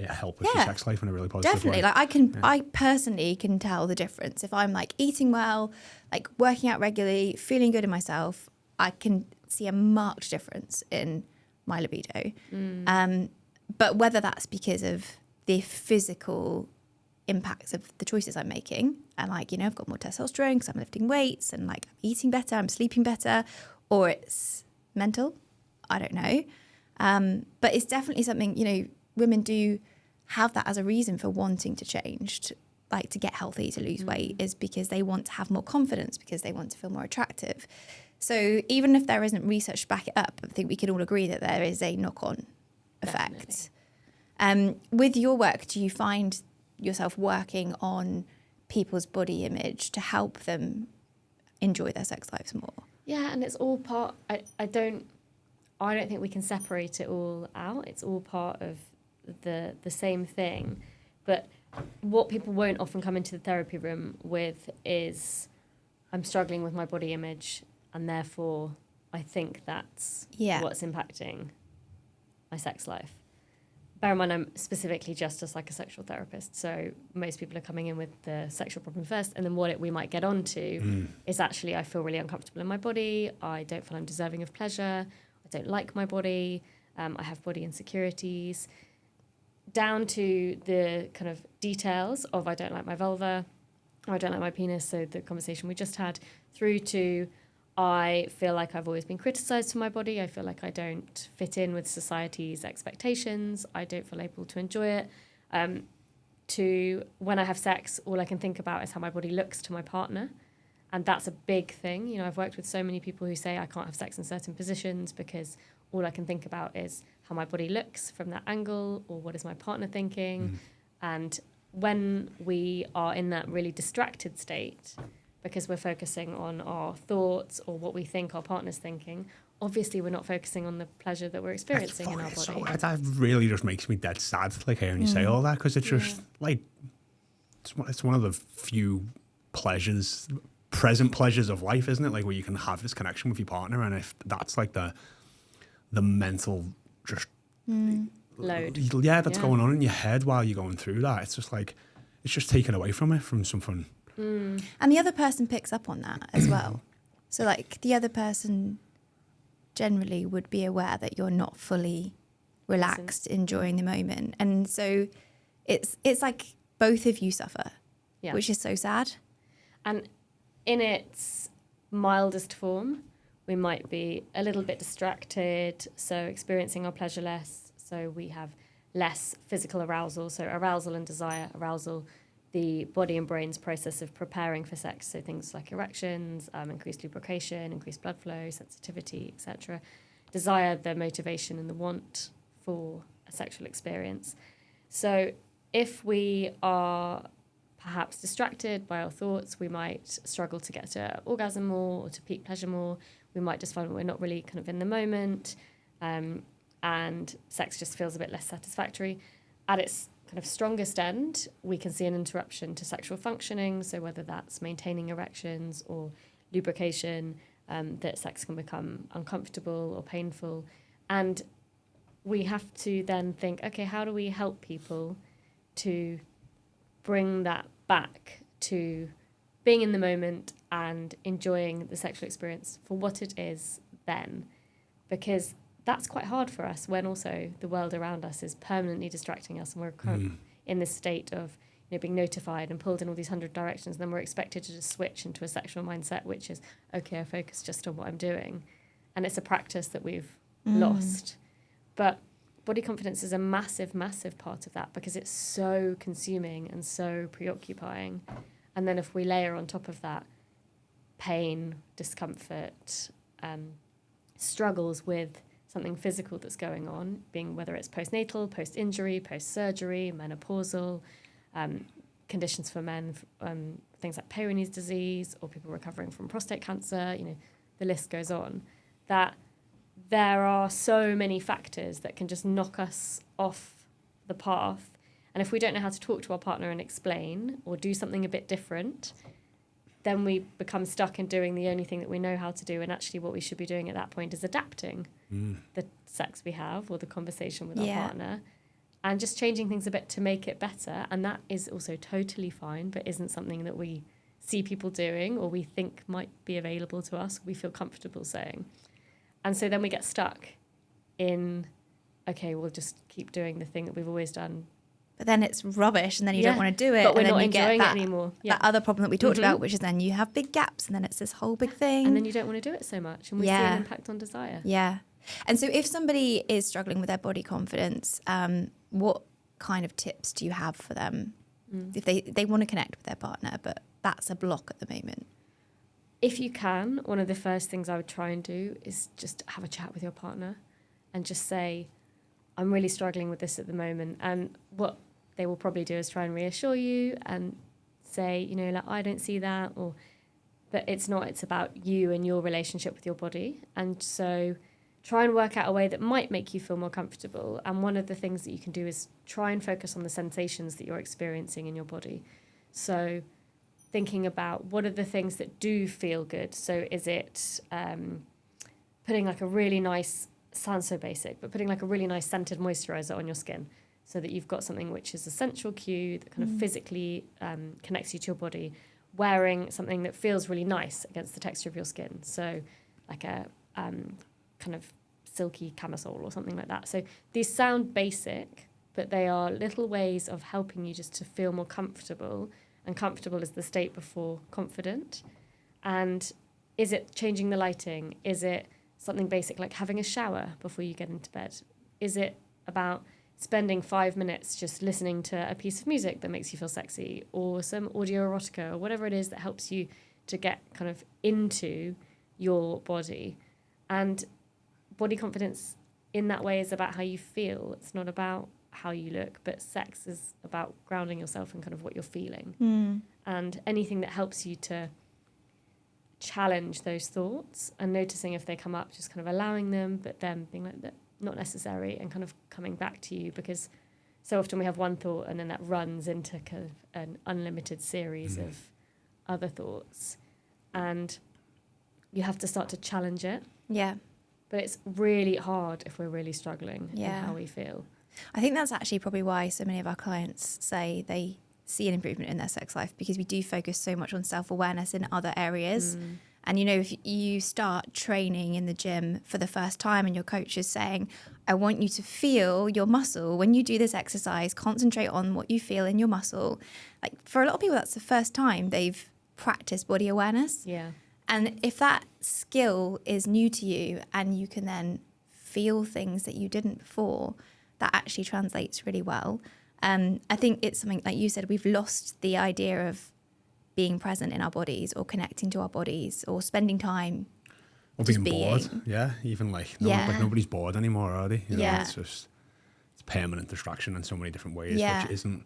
help with your sex life in a really positive way. Definitely. Like I personally can tell the difference if I'm like eating well, like working out regularly, feeling good in myself. I can see a marked difference in my libido. But whether that's because of the physical impacts of the choices I'm making, and like, I've got more testosterone because I'm lifting weights and like I'm eating better, I'm sleeping better, or it's mental, I don't know. But it's definitely something, women do have that as a reason for wanting to change, to get healthy, to lose weight, is because they want to have more confidence, because they want to feel more attractive. So even if there isn't research to back it up, I think we can all agree that there is a knock-on effect. With your work, do you find yourself working on people's body image to help them enjoy their sex lives more? Yeah, and it's all part. I don't think we can separate it all out. It's all part of the same thing. But what people won't often come into the therapy room with is, I'm struggling with my body image, and therefore I think that's what's impacting my sex life. Bear in mind, I'm specifically just a psychosexual therapist, so most people are coming in with the sexual problem first, and then what we might get onto is actually, I feel really uncomfortable in my body, I don't feel I'm deserving of pleasure, I don't like my body, I have body insecurities, down to the kind of details of I don't like my vulva, or I don't like my penis, so the conversation we just had, through to I feel like I've always been criticised for my body. I feel like I don't fit in with society's expectations. I don't feel able to enjoy it. To when I have sex, all I can think about is how my body looks to my partner. And that's a big thing. I've worked with so many people who say I can't have sex in certain positions because all I can think about is how my body looks from that angle, or what is my partner thinking. And when we are in that really distracted state, because we're focusing on our thoughts or what we think our partner's thinking, obviously we're not focusing on the pleasure that we're experiencing in our body. So that really just makes me dead sad, like hearing you say all that, because it's just like, it's one of the few present pleasures of life, isn't it? Like, where you can have this connection with your partner, and if that's like the mental just load, that's going on in your head while you're going through that, it's just like, it's just taken away from it, from something. And the other person picks up on that as well. So like the other person generally would be aware that you're not fully relaxed, enjoying the moment. And so it's like both of you suffer, which is so sad. And in its mildest form, we might be a little bit distracted, so experiencing our pleasure less. So we have less physical arousal. So arousal and desire, arousal, the body and brain's process of preparing for sex, so things like erections, increased lubrication, increased blood flow, sensitivity, etc. Desire, the motivation and the want for a sexual experience. So if we are perhaps distracted by our thoughts. We might struggle to get to orgasm more or to peak pleasure more. We might just find we're not really kind of in the moment, and sex just feels a bit less satisfactory. At its kind of strongest end, we can see an interruption to sexual functioning. So whether that's maintaining erections or lubrication, that sex can become uncomfortable or painful. And we have to then think, okay, how do we help people to bring that back to being in the moment and enjoying the sexual experience for what it is then? Because that's quite hard for us when also the world around us is permanently distracting us, and we're kind of in this state of, you know, being notified and pulled in all these 100 directions, and then we're expected to just switch into a sexual mindset, which is, okay, I focus just on what I'm doing. And it's a practice that we've lost. But body confidence is a massive, massive part of that, because it's so consuming and so preoccupying. And then if we layer on top of that pain, discomfort, struggles with something physical that's going on, being whether it's postnatal, post-injury, post-surgery, menopausal, conditions for men, things like Peyronie's disease, or people recovering from prostate cancer, you know, the list goes on, that there are so many factors that can just knock us off the path. And if we don't know how to talk to our partner and explain or do something a bit different, then we become stuck in doing the only thing that we know how to do. And actually what we should be doing at that point is adapting the sex we have or the conversation with our partner, and just changing things a bit to make it better. And that is also totally fine, but isn't something that we see people doing or we think might be available to us, we feel comfortable saying. And so then we get stuck in, okay, we'll just keep doing the thing that we've always done. But then it's rubbish, and then you don't want to do it. But we're and then not you get enjoying that, it anymore. that other problem that we talked about, which is then you have big gaps, and then it's this whole big thing. And then you don't want to do it so much, and we see an impact on desire. Yeah. And so if somebody is struggling with their body confidence, what kind of tips do you have for them if they want to connect with their partner, but that's a block at the moment? If you can, one of the first things I would try and do is just have a chat with your partner and just say, I'm really struggling with this at the moment. And what they will probably do is try and reassure you and say, you know, like, I don't see that, or but it's not, it's about you and your relationship with your body. And so try and work out a way that might make you feel more comfortable. And one of the things that you can do is try and focus on the sensations that you're experiencing in your body. So thinking about what are the things that do feel good. So is it putting like a really nice, sounds so basic, but putting like a really nice scented moisturizer on your skin so that you've got something which is a sensual cue that kind of physically connects you to your body, wearing something that feels really nice against the texture of your skin. So like a kind of silky camisole or something like that. So these sound basic, but they are little ways of helping you just to feel more comfortable. And comfortable is the state before confident. And is it changing the lighting? Is it something basic like having a shower before you get into bed? Is it about spending 5 minutes just listening to a piece of music that makes you feel sexy, or some audio erotica, or whatever it is that helps you to get kind of into your body? And body confidence in that way is about how you feel. It's not about how you look, but sex is about grounding yourself in kind of what you're feeling. And anything that helps you to challenge those thoughts and noticing if they come up, just kind of allowing them, but then being like, that not necessary, and kind of coming back to you, because so often we have one thought and then that runs into kind of an unlimited series of other thoughts, and you have to start to challenge it. Yeah. But it's really hard if we're really struggling in how we feel. I think that's actually probably why so many of our clients say they see an improvement in their sex life, because we do focus so much on self-awareness in other areas. And, you know, if you start training in the gym for the first time and your coach is saying, I want you to feel your muscle. When you do this exercise, concentrate on what you feel in your muscle. Like, for a lot of people, that's the first time they've practiced body awareness. Yeah. And if that skill is new to you and you can then feel things that you didn't before, that actually translates really well. I think it's something, like you said, we've lost the idea of being present in our bodies or connecting to our bodies or spending time or being bored. Yeah, even like nobody's bored anymore, are they? You know, it's just, it's permanent distraction in so many different ways, which isn't,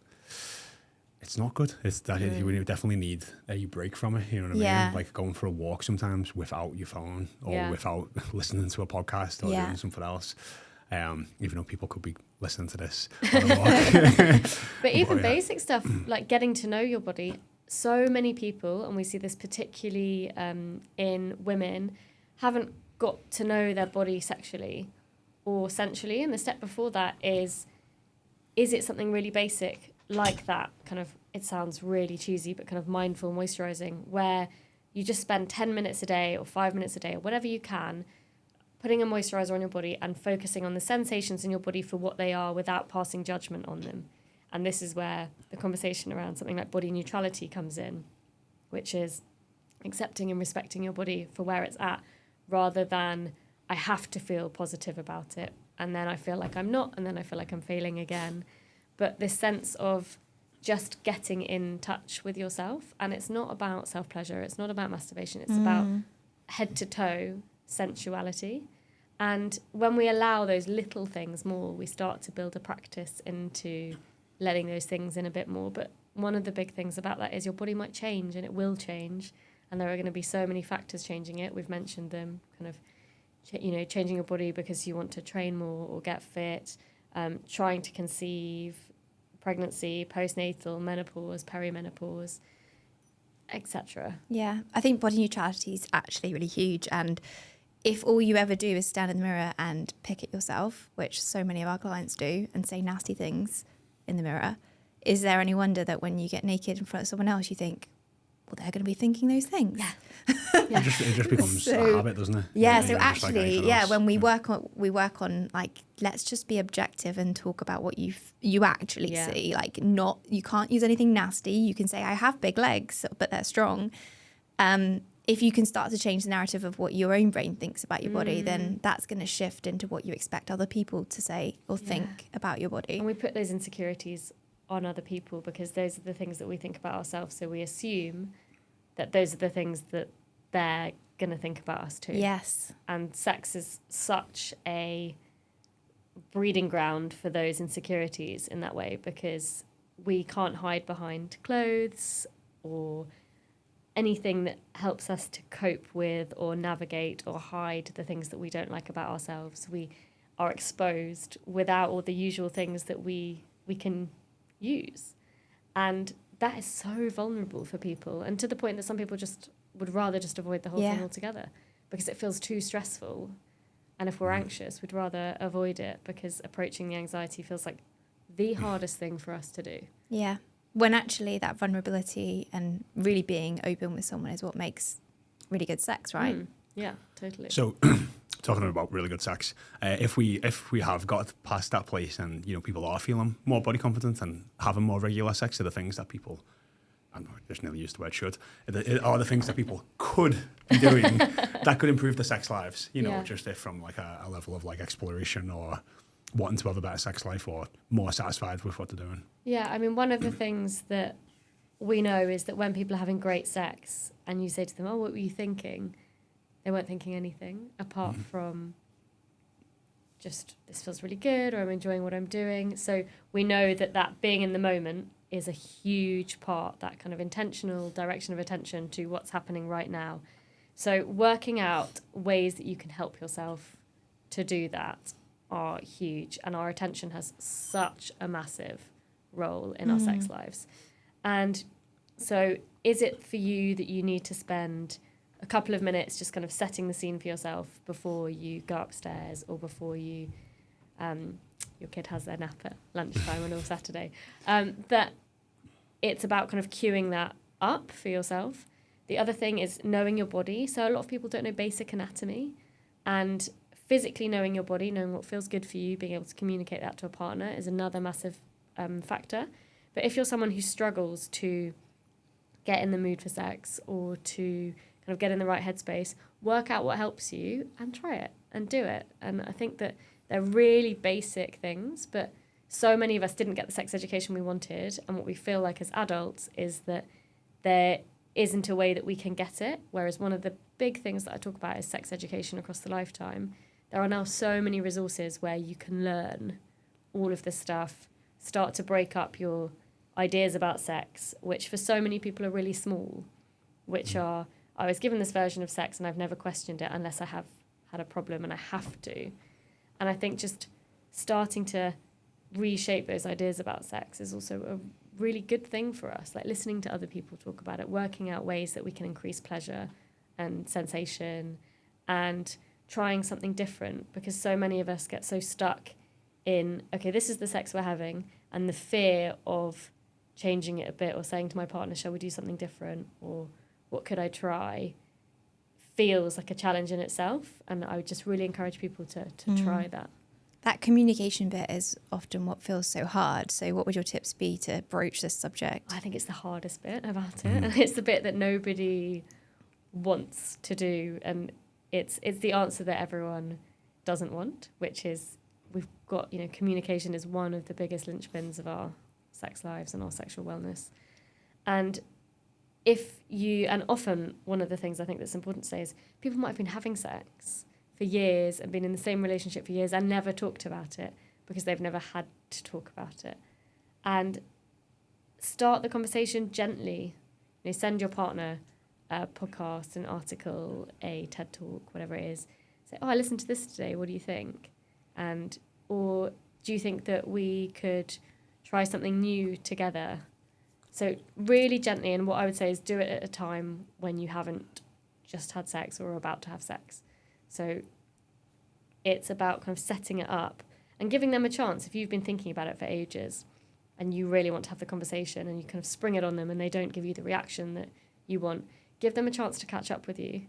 it's not good. It's that you definitely need a break from it. You know what I mean? Like going for a walk sometimes without your phone or without listening to a podcast or doing something else. Even though people could be listening to this on a walk. But even basic stuff like getting to know your body. So many people, and we see this particularly in women, haven't got to know their body sexually or sensually. And the step before that is it something really basic like that kind of, it sounds really cheesy, but kind of mindful moisturizing, where you just spend 10 minutes a day or 5 minutes a day or whatever you can, putting a moisturizer on your body and focusing on the sensations in your body for what they are without passing judgment on them. And this is where the conversation around something like body neutrality comes in, which is accepting and respecting your body for where it's at, rather than I have to feel positive about it, and then I feel like I'm not, and then I feel like I'm failing again. But this sense of just getting in touch with yourself, and it's not about self-pleasure, it's not about masturbation, it's about head to toe sensuality. And when we allow those little things more, we start to build a practice into letting those things in a bit more. But one of the big things about that is your body might change, and it will change, and there are going to be so many factors changing it. We've mentioned them, kind of, changing your body because you want to train more or get fit, trying to conceive, pregnancy, postnatal, menopause, perimenopause, etc. Yeah, I think body neutrality is actually really huge. And if all you ever do is stand in the mirror and pick at yourself, which so many of our clients do, and say nasty things in the mirror, is there any wonder that when you get naked in front of someone else, you think, well, they're going to be thinking those things? Yeah. It just becomes a habit, doesn't it? Yeah, so actually, when we work on like, let's just be objective and talk about what you actually see. Like, not, you can't use anything nasty. You can say, I have big legs, but they're strong. If you can start to change the narrative of what your own brain thinks about your body, then that's going to shift into what you expect other people to say or think about your body. And we put those insecurities on other people because those are the things that we think about ourselves. So we assume that those are the things that they're going to think about us too. Yes. And sex is such a breeding ground for those insecurities in that way, because we can't hide behind clothes or anything that helps us to cope with or navigate or hide the things that we don't like about ourselves. We are exposed without all the usual things that we can use. And that is so vulnerable for people, and to the point that some people just would rather just avoid the whole thing altogether because it feels too stressful. And if we're anxious, we'd rather avoid it because approaching the anxiety feels like the hardest thing for us to do. Yeah. When actually that vulnerability and really being open with someone is what makes really good sex, right? Yeah, totally. So talking about really good sex, if we have got past that place and people are feeling more body confident and having more regular sex, are the things that people, I just nearly used the word should, are the things that people could be doing that could improve their sex lives, just if from like a level of like exploration or wanting to have a better sex life or more satisfied with what they're doing. Yeah, I mean, one of the things that we know is that when people are having great sex and you say to them, oh, what were you thinking? They weren't thinking anything apart from just, this feels really good, or I'm enjoying what I'm doing. So we know that being in the moment is a huge part, that kind of intentional direction of attention to what's happening right now. So working out ways that you can help yourself to do that are huge, and our attention has such a massive role in our sex lives. And so is it for you that you need to spend a couple of minutes just kind of setting the scene for yourself before you go upstairs or before you your kid has their nap at lunchtime on a Saturday, that it's about kind of queuing that up for yourself. The other thing is knowing your body. So a lot of people don't know basic anatomy, and physically knowing your body, knowing what feels good for you, being able to communicate that to a partner is another massive factor. But if you're someone who struggles to get in the mood for sex or to kind of get in the right headspace, work out what helps you and try it and do it. And I think that they're really basic things, but so many of us didn't get the sex education we wanted. And what we feel like as adults is that there isn't a way that we can get it. Whereas one of the big things that I talk about is sex education across the lifetime. There are now so many resources where you can learn all of this stuff, start to break up your ideas about sex, which for so many people are really small, which are, I was given this version of sex and I've never questioned it unless I have had a problem and I have to. And I think just starting to reshape those ideas about sex is also a really good thing for us, like listening to other people talk about it, working out ways that we can increase pleasure and sensation and trying something different, because so many of us get so stuck in, okay, this is the sex we're having, and the fear of changing it a bit or saying to my partner, shall we do something different, or what could I try, feels like a challenge in itself. And I would just really encourage people to try that. That communication bit is often what feels so hard. So what would your tips be to broach this subject? I think it's the hardest bit about it. And it's the bit that nobody wants to do. And it's the answer that everyone doesn't want, which is we've got, communication is one of the biggest linchpins of our sex lives and our sexual wellness. And and often one of the things I think that's important to say is people might have been having sex for years and been in the same relationship for years and never talked about it because they've never had to talk about it. And start the conversation gently. Send your partner a podcast, an article, a TED Talk, whatever it is. Say, I listened to this today, what do you think? Or do you think that we could try something new together? So really gently, and what I would say is do it at a time when you haven't just had sex or are about to have sex. So it's about kind of setting it up and giving them a chance. If you've been thinking about it for ages and you really want to have the conversation and you kind of spring it on them and they don't give you the reaction that you want, give them a chance to catch up with you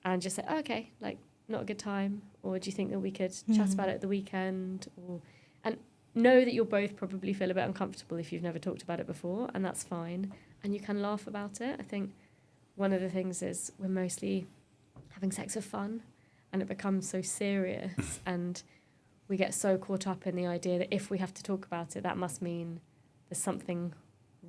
and just say, okay, like, not a good time, or do you think that we could chat about it at the weekend? And know that you'll both probably feel a bit uncomfortable if you've never talked about it before, and that's fine. And you can laugh about it. I think one of the things is we're mostly having sex for fun, and it becomes so serious, and we get so caught up in the idea that if we have to talk about it, that must mean there's something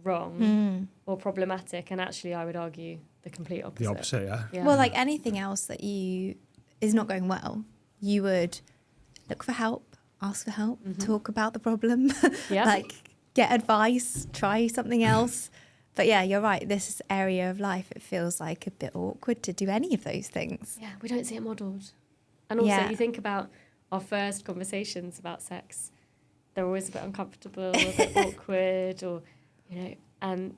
wrong or problematic. And actually, I would argue the complete opposite. The opposite, yeah. Well, like anything else that is not going well, you would look for help, ask for help, talk about the problem, like get advice, try something else. But yeah, you're right. This area of life, it feels like a bit awkward to do any of those things. Yeah, we don't see it modelled. And also you think about our first conversations about sex, they're always a bit uncomfortable, a bit awkward, or, and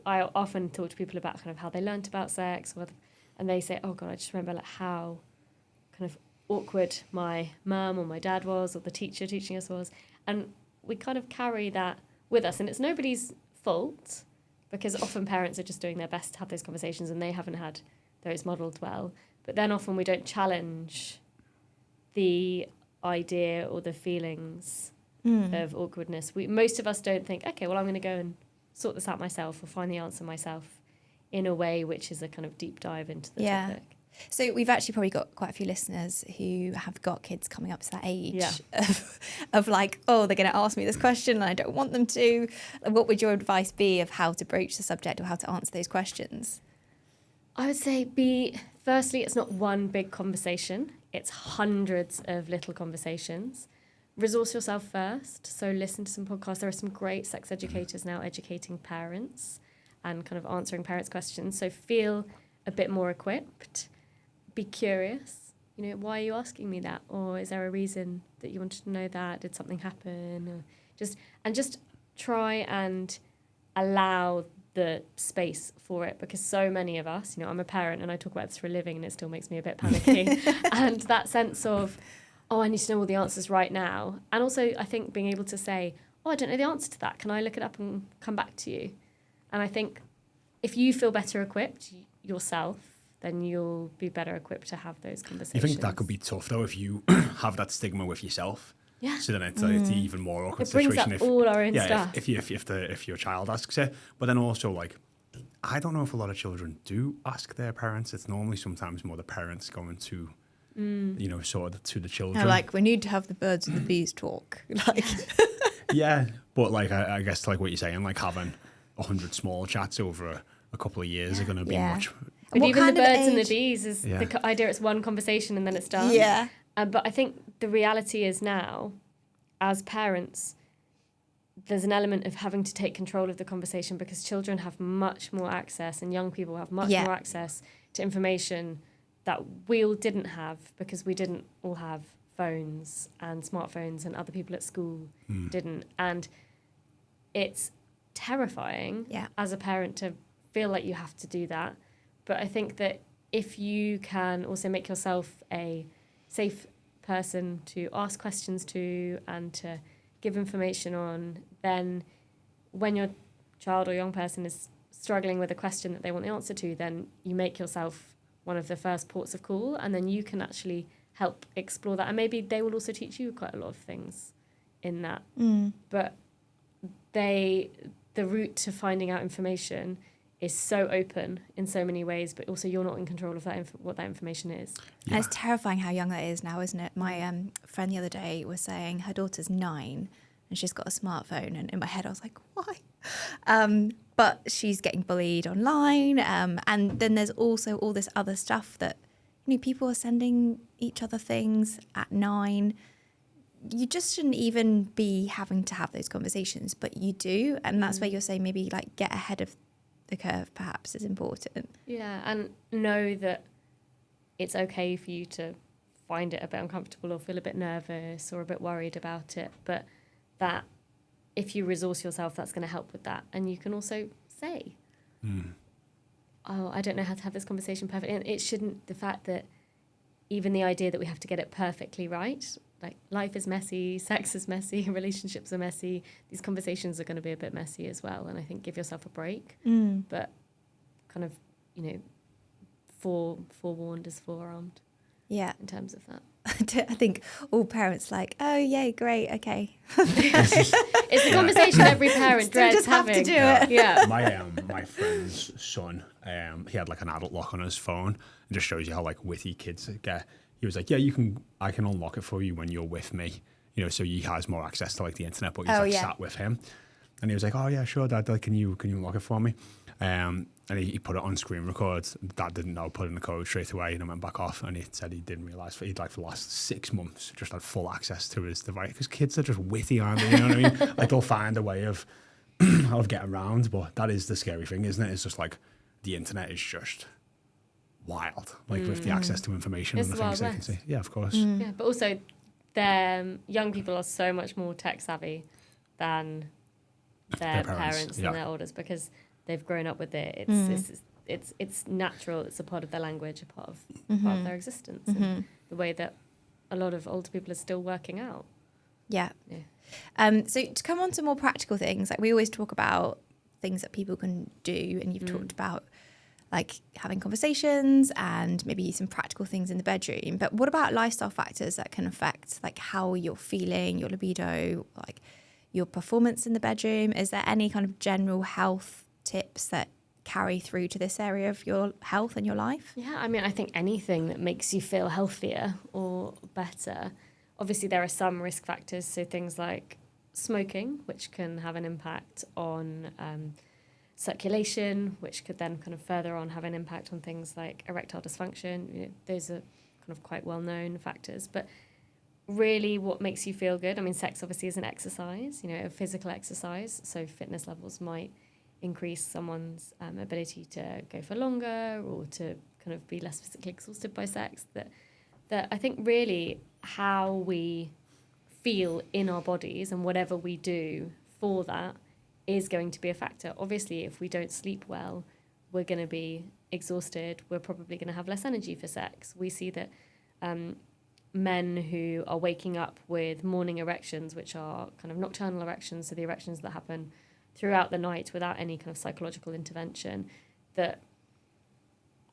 I often talk to people about kind of how they learnt about sex, and they say, oh God, I just remember like how kind of awkward my mum or my dad was, or the teacher teaching us was. And we kind of carry that with us, and it's nobody's fault, because often parents are just doing their best to have those conversations and they haven't had those modelled well. But then often we don't challenge the idea or the feelings of awkwardness. Most of us don't think, okay, well, I'm going to go and sort this out myself or find the answer myself in a way which is a kind of deep dive into the topic. So we've actually probably got quite a few listeners who have got kids coming up to that age of like, oh, they're going to ask me this question and I don't want them to. What would your advice be of how to broach the subject or how to answer those questions? I would say firstly, it's not one big conversation. It's hundreds of little conversations. Resource yourself first. So listen to some podcasts. There are some great sex educators now educating parents and kind of answering parents' questions. So feel a bit more equipped. Be curious, why are you asking me that? Or is there a reason that you wanted to know that? Did something happen? Or just try and allow the space for it, because so many of us, I'm a parent and I talk about this for a living and it still makes me a bit panicky. And that sense of, I need to know all the answers right now. And also I think being able to say, I don't know the answer to that. Can I look it up and come back to you? And I think if you feel better equipped yourself, then you'll be better equipped to have those conversations. You think that could be tough, though, if you have that stigma with yourself? Yeah. So then it's an even more awkward situation. It brings up all our own stuff. If your child asks it. But then also, like, I don't know if a lot of children do ask their parents. It's normally sometimes more the parents going to, sort of to the children. Like, we need to have the birds and the bees talk. Like, yeah. But, like, I guess, like what you're saying, like having 100 small chats over a couple of years are going to be much. But even the birds and the bees is the idea. It's one conversation and then it's done. Yeah. But I think the reality is now, as parents, there's an element of having to take control of the conversation, because children have much more access and young people have much more access to information that we all didn't have, because we didn't all have phones and smartphones, and other people at school didn't. And it's terrifying as a parent to feel like you have to do that. But I think that if you can also make yourself a safe person to ask questions to and to give information on, then when your child or young person is struggling with a question that they want the answer to, then you make yourself one of the first ports of call, and then you can actually help explore that. And maybe they will also teach you quite a lot of things in that. But the route to finding out information is so open in so many ways, but also you're not in control of that what that information is. And it's terrifying how young that is now, isn't it? My friend the other day was saying her daughter's 9 and she's got a smartphone, and in my head I was like, why? But she's getting bullied online, and then there's also all this other stuff that, you know, people are sending each other things at 9. You just shouldn't even be having to have those conversations, but you do, and that's where you're saying maybe like get ahead of the curve perhaps is important. Yeah, and know that it's okay for you to find it a bit uncomfortable or feel a bit nervous or a bit worried about it, but that if you resource yourself, that's going to help with that. And you can also say, oh, I don't know how to have this conversation perfectly. And it shouldn't, the fact that even the idea that we have to get it perfectly right, like life is messy, sex is messy, relationships are messy, these conversations are going to be a bit messy as well. And I think give yourself a break, but kind of, you know, forewarned is forearmed. Yeah. In terms of that. I think all parents like, oh, yay, great, okay. It's the conversation every parent dreads just have having. to do it. Yeah. My friend's son, he had like an adult lock on his phone. It just shows you how like witty kids get. He was like, yeah, I can unlock it for you when you're with me. You know, so he has more access to like the internet, but he's sat with him. And he was like, oh yeah, sure, Dad, like, can you unlock it for me? And he put it on screen record. Dad didn't know, put in the code straight away, and it went back off. And he said he didn't realise he'd like for the last 6 months just had full access to his device, because kids are just witty, aren't they? You know what I mean? Like they'll find a way of getting around. But that is the scary thing, isn't it? It's just like the internet is just wild, like with the access to information It's and the things they can see. Yeah, of course. Yeah, but also young people are so much more tech savvy than their parents and their elders, because they've grown up with it. It's natural. It's a part of their language, a part of their existence, and the way that a lot of older people are still working out. Yeah. So to come on to more practical things, like we always talk about things that people can do, and you've talked about like having conversations and maybe some practical things in the bedroom. But what about lifestyle factors that can affect like how you're feeling, your libido, like your performance in the bedroom? Is there any kind of general health tips that carry through to this area of your health and your life? Yeah, I mean, I think anything that makes you feel healthier or better. Obviously, there are some risk factors, so things like smoking, which can have an impact on circulation, which could then kind of further on have an impact on things like erectile dysfunction. You know, those are kind of quite well-known factors. But really what makes you feel good, I mean, sex obviously is an exercise, you know, a physical exercise, so fitness levels might increase someone's ability to go for longer or to kind of be less physically exhausted by sex. That I think really how we feel in our bodies and whatever we do for that is going to be a factor. Obviously, if we don't sleep well, we're going to be exhausted. We're probably going to have less energy for sex. We see that men who are waking up with morning erections, which are kind of nocturnal erections, so the erections that happen throughout the night without any kind of psychological intervention, that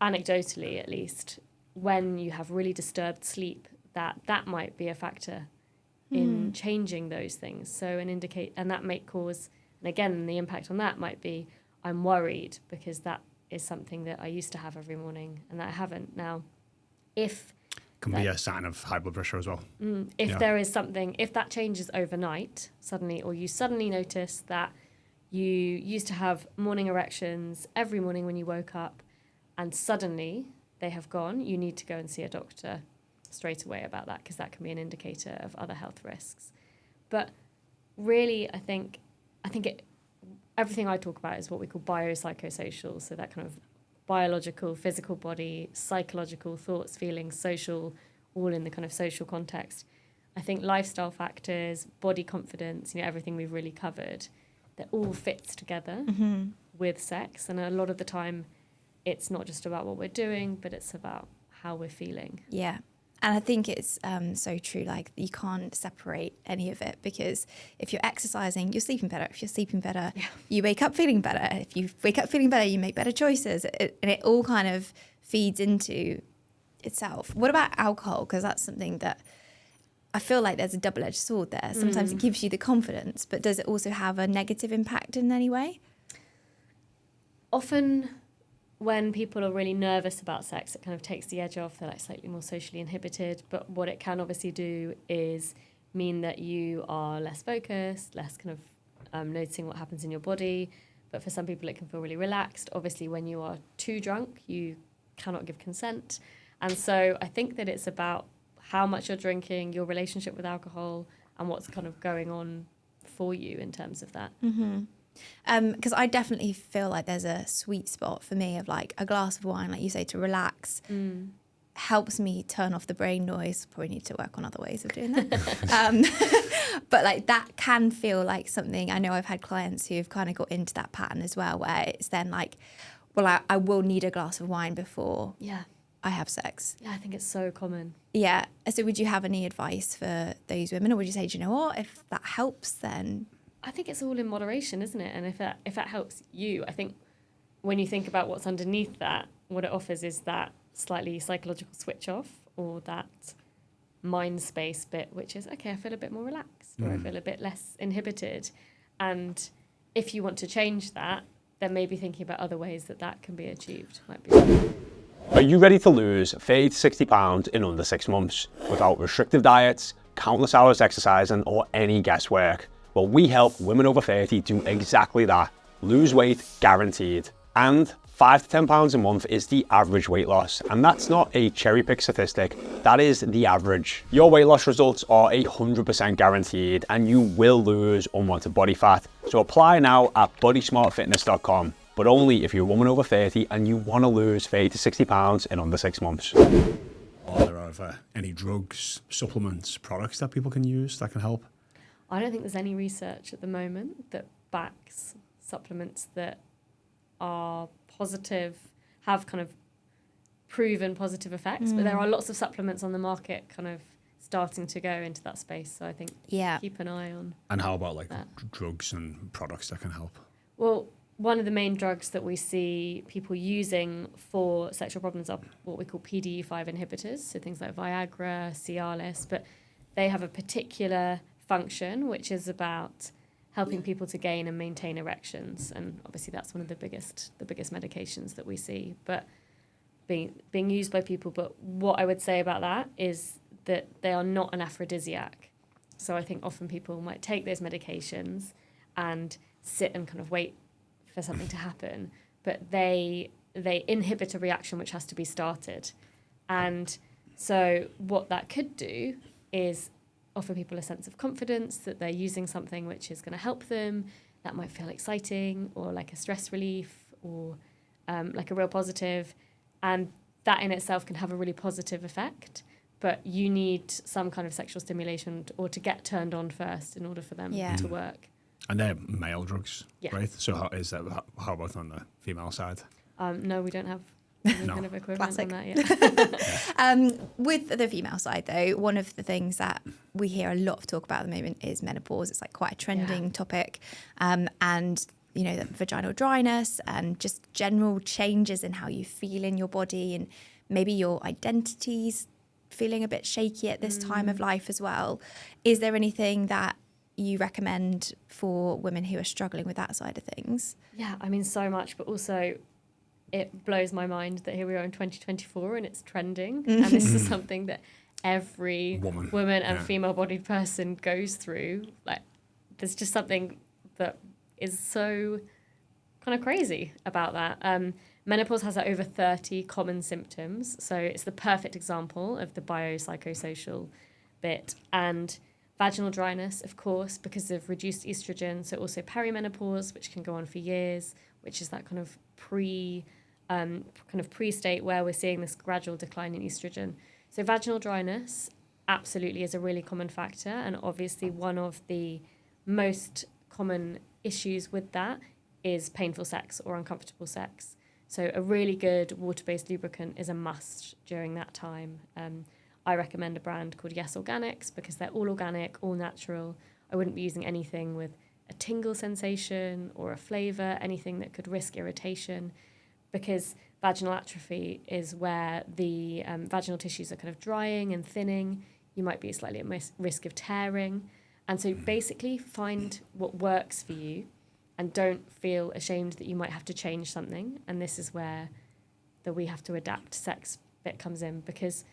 anecdotally at least, when you have really disturbed sleep, that might be a factor in changing those things. So and that might cause, and again, the impact on that might be, I'm worried because that is something that I used to have every morning and that I haven't now. Can be a sign of high blood pressure as well. There is something, if that changes overnight suddenly, or you suddenly notice that you used to have morning erections every morning when you woke up and suddenly they have gone, you need to go and see a doctor straight away about that, because that can be an indicator of other health risks. But really, I think I think everything I talk about is what we call biopsychosocial. So that kind of biological, physical body, psychological, thoughts, feelings, social, all in the kind of social context. I think lifestyle factors, body confidence, everything we've really covered, that all fits together with sex. And a lot of the time, it's not just about what we're doing, but it's about how we're feeling. Yeah. And I think it's so true, like you can't separate any of it, because if you're exercising, you're sleeping better. If you're sleeping better, you wake up feeling better. If you wake up feeling better, you make better choices. And it all kind of feeds into itself. What about alcohol? Because that's something that I feel like there's a double-edged sword there. Sometimes it gives you the confidence, but does it also have a negative impact in any way? Often when people are really nervous about sex, it kind of takes the edge off. They're like slightly more socially inhibited. But what it can obviously do is mean that you are less focused, less kind of noticing what happens in your body. But for some people, it can feel really relaxed. Obviously, when you are too drunk, you cannot give consent. And so I think that it's about how much you're drinking, your relationship with alcohol, and what's kind of going on for you in terms of that. Because I definitely feel like there's a sweet spot for me of like a glass of wine, like you say, to relax, helps me turn off the brain noise. Probably need to work on other ways of doing that. But like that can feel like something. I know I've had clients who've kind of got into that pattern as well, where it's then like, well, I will need a glass of wine before I have sex. Yeah, I think it's so common. Yeah. So would you have any advice for those women, or would you say, do you know what, if that helps, then... I think it's all in moderation, isn't it? And if that helps you, I think when you think about what's underneath that, what it offers is that slightly psychological switch off, or that mind space bit, which is, okay, I feel a bit more relaxed, or I feel a bit less inhibited. And if you want to change that, then maybe thinking about other ways that can be achieved might be. Are you ready to lose 30 to 60 pounds in under 6 months without restrictive diets, countless hours exercising, or any guesswork? Well, we help women over 30 do exactly that. Lose weight guaranteed. And 5 to 10 pounds a month is the average weight loss. And that's not a cherry pick statistic, that is the average. Your weight loss results are 100% guaranteed, and you will lose unwanted body fat. So apply now at bodysmartfitness.com, but only if you're a woman over 30 and you want to lose 30 to 60 pounds in under 6 months. Are there any drugs, supplements, products that people can use that can help? I don't think there's any research at the moment that backs supplements that are positive, have kind of proven positive effects, but there are lots of supplements on the market kind of starting to go into that space. So I think keep an eye on. And how about like drugs and products that can help? Well, one of the main drugs that we see people using for sexual problems are what we call PDE5 inhibitors, so things like Viagra, Cialis, but they have a particular function which is about helping people to gain and maintain erections, and obviously that's one of the biggest medications that we see, but being used by people. But what I would say about that is that they are not an aphrodisiac. So I think often people might take those medications and sit and kind of wait for something to happen, but they inhibit a reaction which has to be started. And so what that could do is offer people a sense of confidence that they're using something which is going to help them. That might feel exciting, or like a stress relief, or like a real positive. And that in itself can have a really positive effect. But you need some kind of sexual stimulation or to get turned on first in order for them to work. And they're male drugs, Yeah. right? So how about on the female side? No, we don't have any kind of equivalent Classic. on that yet. With the female side, though, one of the things that we hear a lot of talk about at the moment is menopause. It's like quite a trending topic. And, you know, the vaginal dryness and just general changes in how you feel in your body, and maybe your identity's feeling a bit shaky at this time of life as well. Is there anything that you recommend for women who are struggling with that side of things? Yeah, I mean, so much, but also it blows my mind that here we are in 2024 and it's trending. And this is something that every woman and female-bodied person goes through. Like, there's just something that is so kind of crazy about that. Menopause has over 30 common symptoms. So it's the perfect example of the biopsychosocial bit. And Vaginal dryness, of course, because of reduced estrogen. So also perimenopause, which can go on for years, which is that kind of pre-state where we're seeing this gradual decline in estrogen. So vaginal dryness absolutely is a really common factor, and obviously one of the most common issues with that is painful sex or uncomfortable sex. So a really good water-based lubricant is a must during that time. I recommend a brand called Yes Organics because they're all organic, all natural. I wouldn't be using anything with a tingle sensation or a flavour, anything that could risk irritation, because vaginal atrophy is where the vaginal tissues are kind of drying and thinning. You might be slightly at risk of tearing. And so basically find what works for you and don't feel ashamed that you might have to change something. And this is where the we have to adapt sex bit comes in, because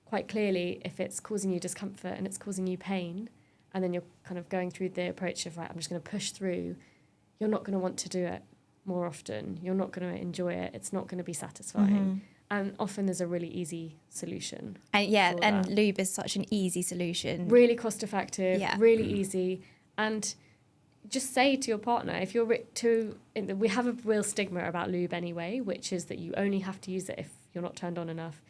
quite clearly, if it's causing you discomfort and it's causing you pain, and then you're kind of going through the approach of, right, I'm just going to push through, you're not going to want to do it more often. You're not going to enjoy it. It's not going to be satisfying. And often there's a really easy solution. And lube is such an easy solution. Really cost effective, really easy. And just say to your partner, if you're we have a real stigma about lube anyway, which is that you only have to use it if you're not turned on enough.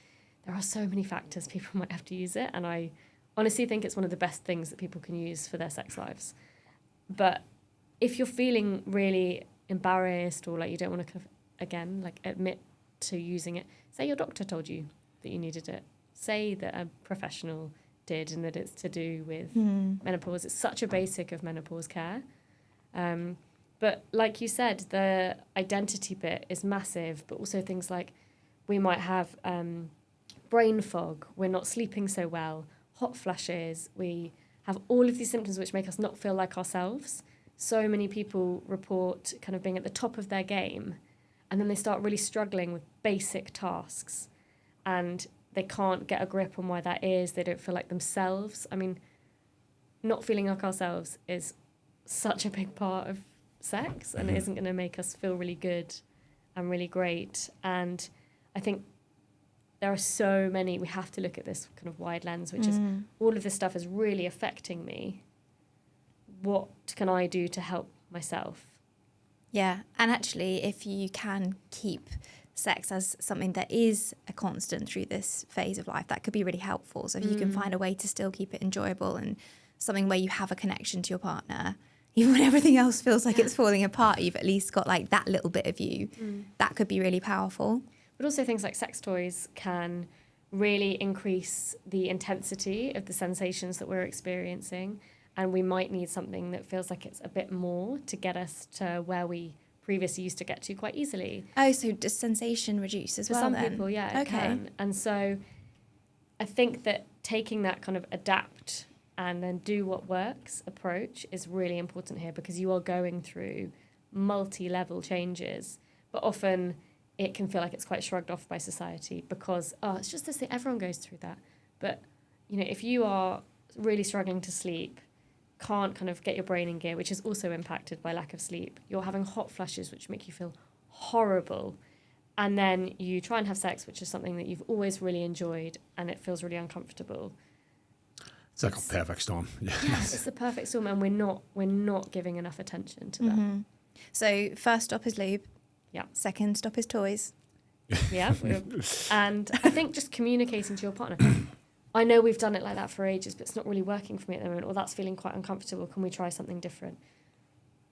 There are so many factors people might have to use it, and I honestly think it's one of the best things that people can use for their sex lives. But if you're feeling really embarrassed or like you don't want to kind of, again, like admit to using it, say your doctor told you that you needed it. Say that a professional did and that it's to do with menopause. It's such a basic of menopause care. But like you said, the identity bit is massive, but also things like we might have brain fog, we're not sleeping so well, hot flashes, we have all of these symptoms which make us not feel like ourselves. So many people report kind of being at the top of their game, and then they start really struggling with basic tasks, and they can't get a grip on why that is. They don't feel like themselves. I mean, not feeling like ourselves is such a big part of sex, and it isn't going to make us feel really good and really great. And I think there are so many, we have to look at this kind of wide lens, which is all of this stuff is really affecting me. What can I do to help myself? Yeah, and actually, if you can keep sex as something that is a constant through this phase of life, that could be really helpful. So if you can find a way to still keep it enjoyable and something where you have a connection to your partner, even when everything else feels like it's falling apart, you've at least got like that little bit of you. That could be really powerful. But also things like sex toys can really increase the intensity of the sensations that we're experiencing. And we might need something that feels like it's a bit more to get us to where we previously used to get to quite easily. Oh, so does sensation reduce as For well some then? people, yeah, it can. And so I think that taking that kind of adapt and then do what works approach is really important here, because you are going through multi-level changes, but often it can feel like it's quite shrugged off by society because, oh, it's just this thing, everyone goes through that. But, you know, if you are really struggling to sleep, can't kind of get your brain in gear, which is also impacted by lack of sleep, you're having hot flushes, which make you feel horrible, and then you try and have sex, which is something that you've always really enjoyed, and it feels really uncomfortable. It's like a perfect storm. Yes, it's the perfect storm, and we're not giving enough attention to that. So first stop is lube. Yeah. Second stop is toys. Yeah. And I think just communicating to your partner, I know we've done it like that for ages, but it's not really working for me at the moment, or that's feeling quite uncomfortable. Can we try something different?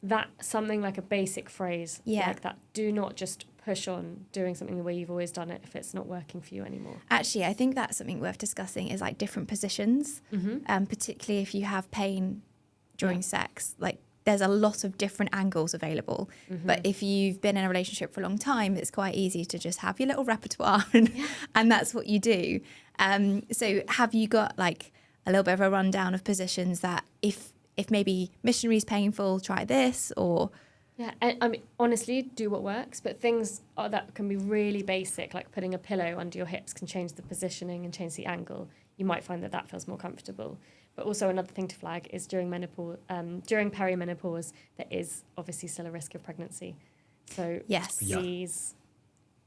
That something like a basic phrase like that. Do not just push on doing something the way you've always done it if it's not working for you anymore. Actually, I think that's something worth discussing is like different positions, particularly if you have pain during sex. Like there's a lot of different angles available. But if you've been in a relationship for a long time, it's quite easy to just have your little repertoire and that's what you do. So have you got like a little bit of a rundown of positions that if maybe missionary is painful, try this, or... Yeah, I mean, honestly, do what works, but things that can be really basic, like putting a pillow under your hips can change the positioning and change the angle. You might find that feels more comfortable. But also another thing to flag is during menopause, during perimenopause, there is obviously still a risk of pregnancy. So please...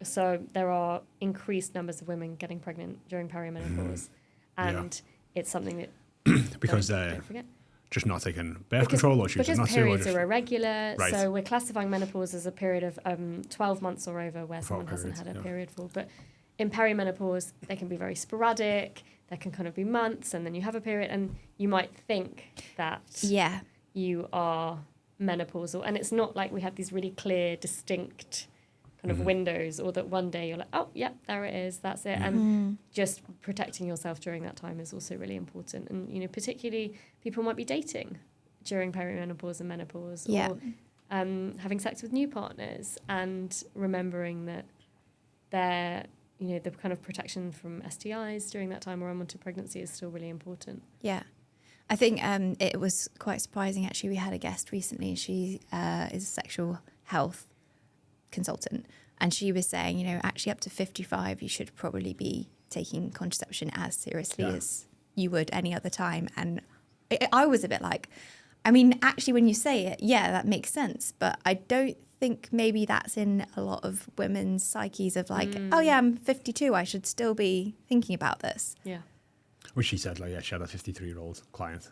So there are increased numbers of women getting pregnant during perimenopause, and it's something that because don't forget. just not taking birth control or choosing not to? Because periods are irregular, Right. so we're classifying menopause as a period of 12 months or over where Without someone hasn't periods, had a yeah. period for. But in perimenopause, they can be very sporadic. There can kind of be months, and then you have a period, and you might think that Yeah. you are menopausal. And it's not like we have these really clear, distinct kind of windows, or that one day you're like, oh, yep, there it is, that's it. And just protecting yourself during that time is also really important. And, you know, particularly people might be dating during perimenopause and menopause, Yeah. or having sex with new partners, and remembering that they're, you know, the kind of protection from STIs during that time or unwanted pregnancy is still really important. Yeah. I think it was quite surprising, actually. We had a guest recently. She is a sexual health consultant, and she was saying, you know, actually up to 55, you should probably be taking contraception as seriously as you would any other time. And I was a bit like, I mean, actually, when you say it, yeah, that makes sense. But I don't think maybe that's in a lot of women's psyches of like, oh yeah, I'm 52, I should still be thinking about this. Yeah. Which she said, like, yeah, she had a 53-year-old client.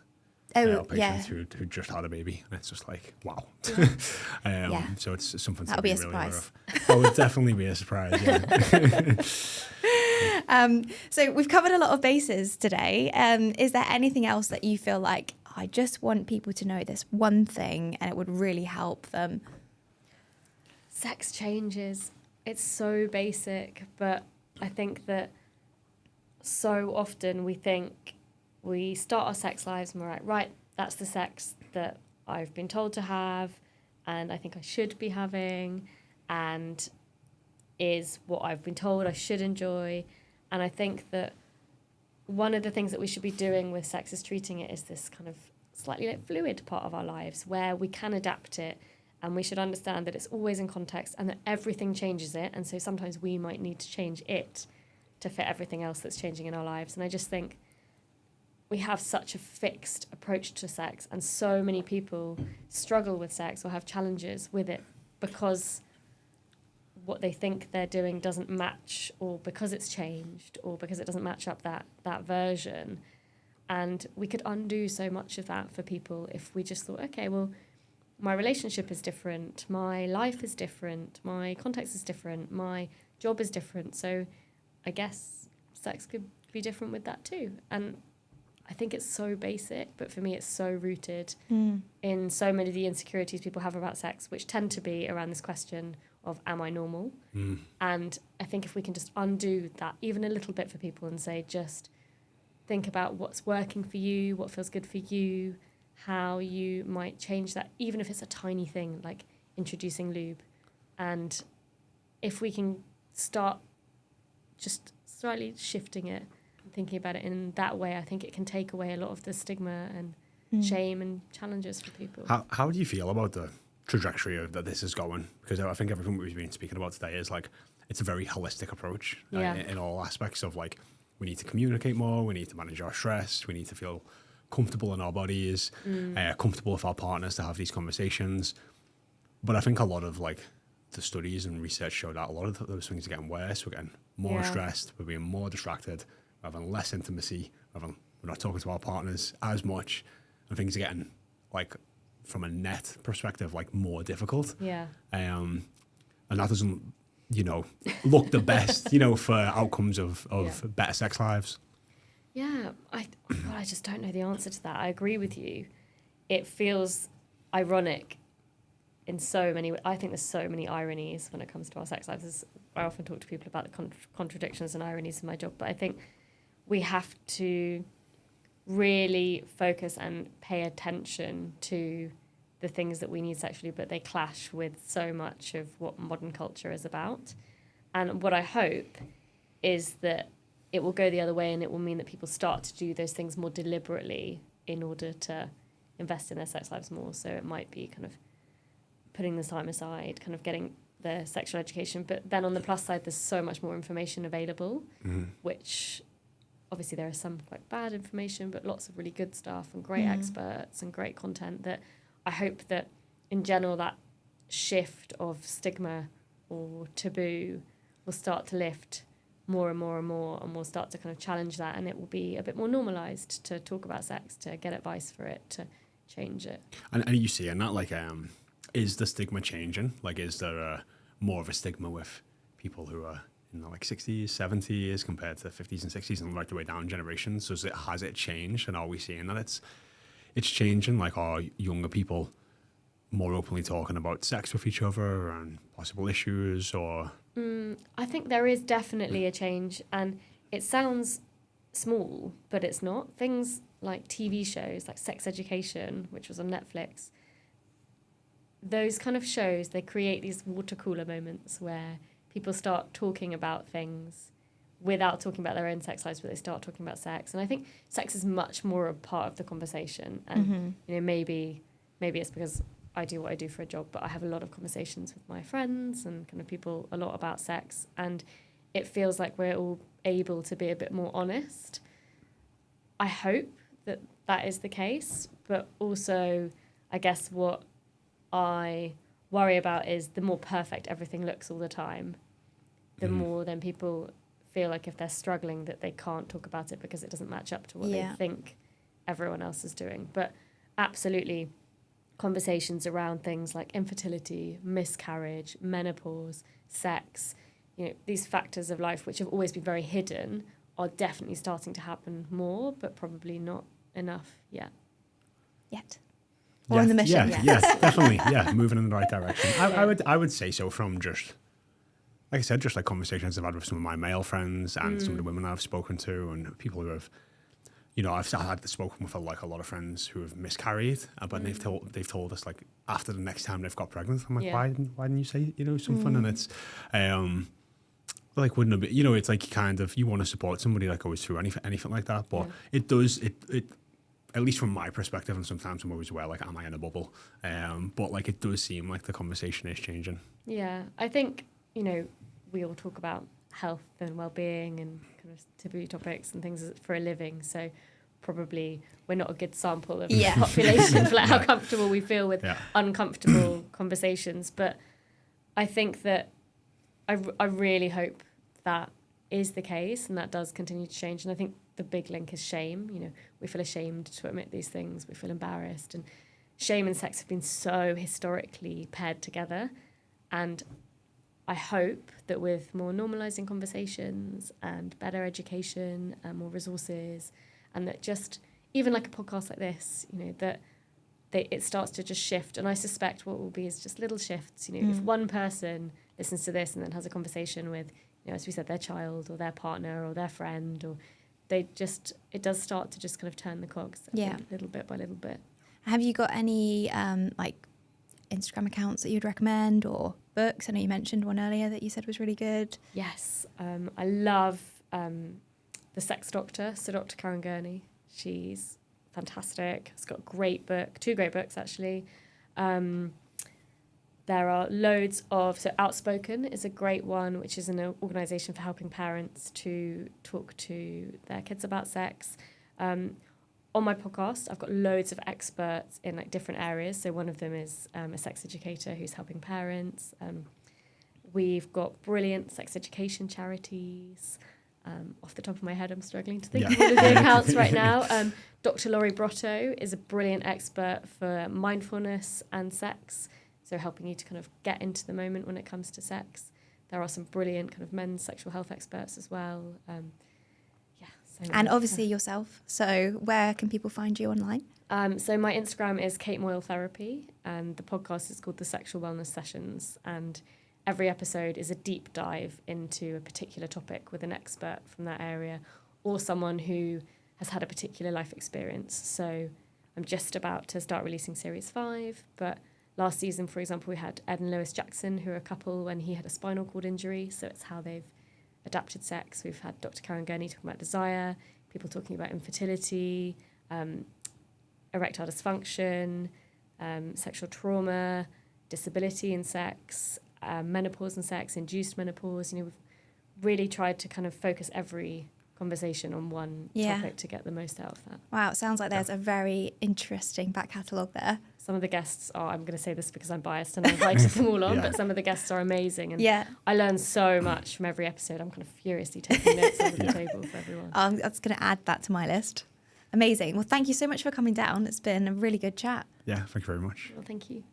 Oh, Patient yeah. who just had a baby, and it's just like, wow. Yeah. So it's something That'll to be a really aware surprise. of. That would definitely be a surprise, yeah. So we've covered a lot of bases today. Is there anything else that you feel like, I just want people to know this one thing and it would really help them? Sex changes. It's so basic, but I think that so often we think we start our sex lives and we're like, right, that's the sex that I've been told to have and I think I should be having and is what I've been told I should enjoy. And I think that one of the things that we should be doing with sex is treating it as this kind of slightly like fluid part of our lives where we can adapt it, and we should understand that it's always in context and that everything changes it. And so sometimes we might need to change it to fit everything else that's changing in our lives. And I just think we have such a fixed approach to sex, and so many people struggle with sex or have challenges with it because what they think they're doing doesn't match, or because it's changed, or because it doesn't match up that version. And we could undo so much of that for people if we just thought, okay, well, my relationship is different, my life is different, my context is different, my job is different. So I guess sex could be different with that too. And I think it's so basic, but for me it's so rooted in so many of the insecurities people have about sex, which tend to be around this question of, am I normal? And I think if we can just undo that even a little bit for people and say, just think about what's working for you, what feels good for you, how you might change that, even if it's a tiny thing like introducing lube. And if we can start just slightly shifting it, thinking about it in that way, I think it can take away a lot of the stigma and shame and challenges for people. How do you feel about the trajectory of that this is going? Because I think everything we've been speaking about today is like, it's a very holistic approach in all aspects of like, we need to communicate more, we need to manage our stress, we need to feel comfortable in our bodies, comfortable with our partners to have these conversations. But I think a lot of like the studies and research show that a lot of those things are getting worse. We're getting more stressed, we're being more distracted, we're having less intimacy, we're not talking to our partners as much, and things are getting like, from a net perspective, like more difficult. Yeah. And that doesn't, you know, look the best, you know, for outcomes of better sex lives. Yeah, I just don't know the answer to that. I agree with you. It feels ironic in so many. I think there's so many ironies when it comes to our sex lives. I often talk to people about the contradictions and ironies in my job, but I think we have to really focus and pay attention to the things that we need sexually, but they clash with so much of what modern culture is about. And what I hope is that it will go the other way, and it will mean that people start to do those things more deliberately in order to invest in their sex lives more. So it might be kind of putting the time aside, kind of getting the sexual education. But then on the plus side, there's so much more information available, which obviously there is some quite bad information, but lots of really good stuff and great experts and great content that I hope that in general that shift of stigma or taboo will start to lift more and more and more, and we'll start to kind of challenge that, and it will be a bit more normalized to talk about sex, to get advice for it, to change it. And are you seeing that, like, is the stigma changing? Like, is there more of a stigma with people who are in the like 60s, 70s compared to the 50s and 60s and right the way down generations? So has it changed, and are we seeing that it's changing? Like, are younger people more openly talking about sex with each other and possible issues, or? I think there is definitely a change, and it sounds small, but it's not. Things like TV shows, like Sex Education, which was on Netflix, those kind of shows, they create these water cooler moments where people start talking about things without talking about their own sex lives, but they start talking about sex. And I think sex is much more a part of the conversation. And you know, maybe it's because I do what I do for a job, but I have a lot of conversations with my friends and kind of people a lot about sex, and it feels like we're all able to be a bit more honest. I hope that is the case, but also I guess what I worry about is the more perfect everything looks all the time, the more then people feel like if they're struggling that they can't talk about it because it doesn't match up to what they think everyone else is doing. But absolutely, conversations around things like infertility, miscarriage, menopause, sex, you know, these factors of life which have always been very hidden are definitely starting to happen more, but probably not enough yet. Or on the mission. Yes, definitely. Yeah, moving in the right direction. I would say so, from just, like I said, just like conversations I've had with some of my male friends and some of the women I've spoken to, and people who have, you know, I've had spoken with like a lot of friends who have miscarried, but they've told us like after the next time they've got pregnant, I'm like, why didn't you say, you know, something? And it's like, wouldn't it be, you know, it's like kind of, you want to support somebody that goes through anything like that, but it does, at least from my perspective, and sometimes I'm always aware, like, am I in a bubble? But like, it does seem like the conversation is changing. Yeah, I think, you know, we all talk about health and well-being and kind of taboo topics and things for a living, so probably we're not a good sample of the population for like how comfortable we feel with uncomfortable conversations. But I think that I really hope that is the case, and that does continue to change. And I think the big link is shame. You know, we feel ashamed to admit these things, we feel embarrassed, and shame and sex have been so historically paired together. And I hope that with more normalising conversations and better education and more resources, and that just even like a podcast like this, you know, that it starts to just shift. And I suspect what will be is just little shifts. You know, if one person listens to this and then has a conversation with, you know, as we said, their child or their partner or their friend, or it does start to just kind of turn the cogs little bit by little bit. Have you got any like Instagram accounts that you'd recommend, or books? I know you mentioned one earlier that you said was really good. Yes, I love The Sex Doctor, so Dr. Karen Gurney. She's fantastic. She's got a great book, 2 great books actually. There are loads of, so Outspoken is a great one, which is an organisation for helping parents to talk to their kids about sex. On my podcast, I've got loads of experts in like different areas. So one of them is a sex educator who's helping parents. We've got brilliant sex education charities. Off the top of my head, I'm struggling to think of all of the accounts right now. Dr. Laurie Brotto is a brilliant expert for mindfulness and sex, so helping you to kind of get into the moment when it comes to sex. There are some brilliant kind of men's sexual health experts as well. And obviously yourself. So where can people find you online? So my Instagram is Kate Moyle Therapy, and the podcast is called The Sexual Wellness Sessions. And every episode is a deep dive into a particular topic with an expert from that area or someone who has had a particular life experience. So I'm just about to start releasing series 5, but last season, for example, we had Ed and Lois Jackson, who are a couple when he had a spinal cord injury. So it's how they've adapted sex. We've had Dr. Karen Gurney talking about desire, people talking about infertility, erectile dysfunction, sexual trauma, disability in sex, menopause and sex, induced menopause. You know, we've really tried to kind of focus every conversation on one topic to get the most out of that. Wow, it sounds like there's a very interesting back catalogue there. Some of the guests are, I'm going to say this because I'm biased and I invited them all on, but some of the guests are amazing. And I learn so much from every episode. I'm kind of furiously taking notes under the table for everyone. I'm just going to add that to my list. Amazing. Well, thank you so much for coming down. It's been a really good chat. Yeah, thank you very much. Well, thank you.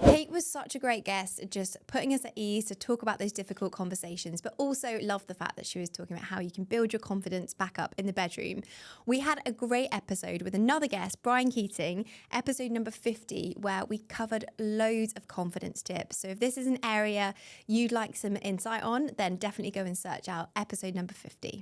Kate was such a great guest, just putting us at ease to talk about those difficult conversations, but also loved the fact that she was talking about how you can build your confidence back up in the bedroom. We had a great episode with another guest, Brian Keating, episode number 50, where we covered loads of confidence tips. So if this is an area you'd like some insight on, then definitely go and search out episode number 50.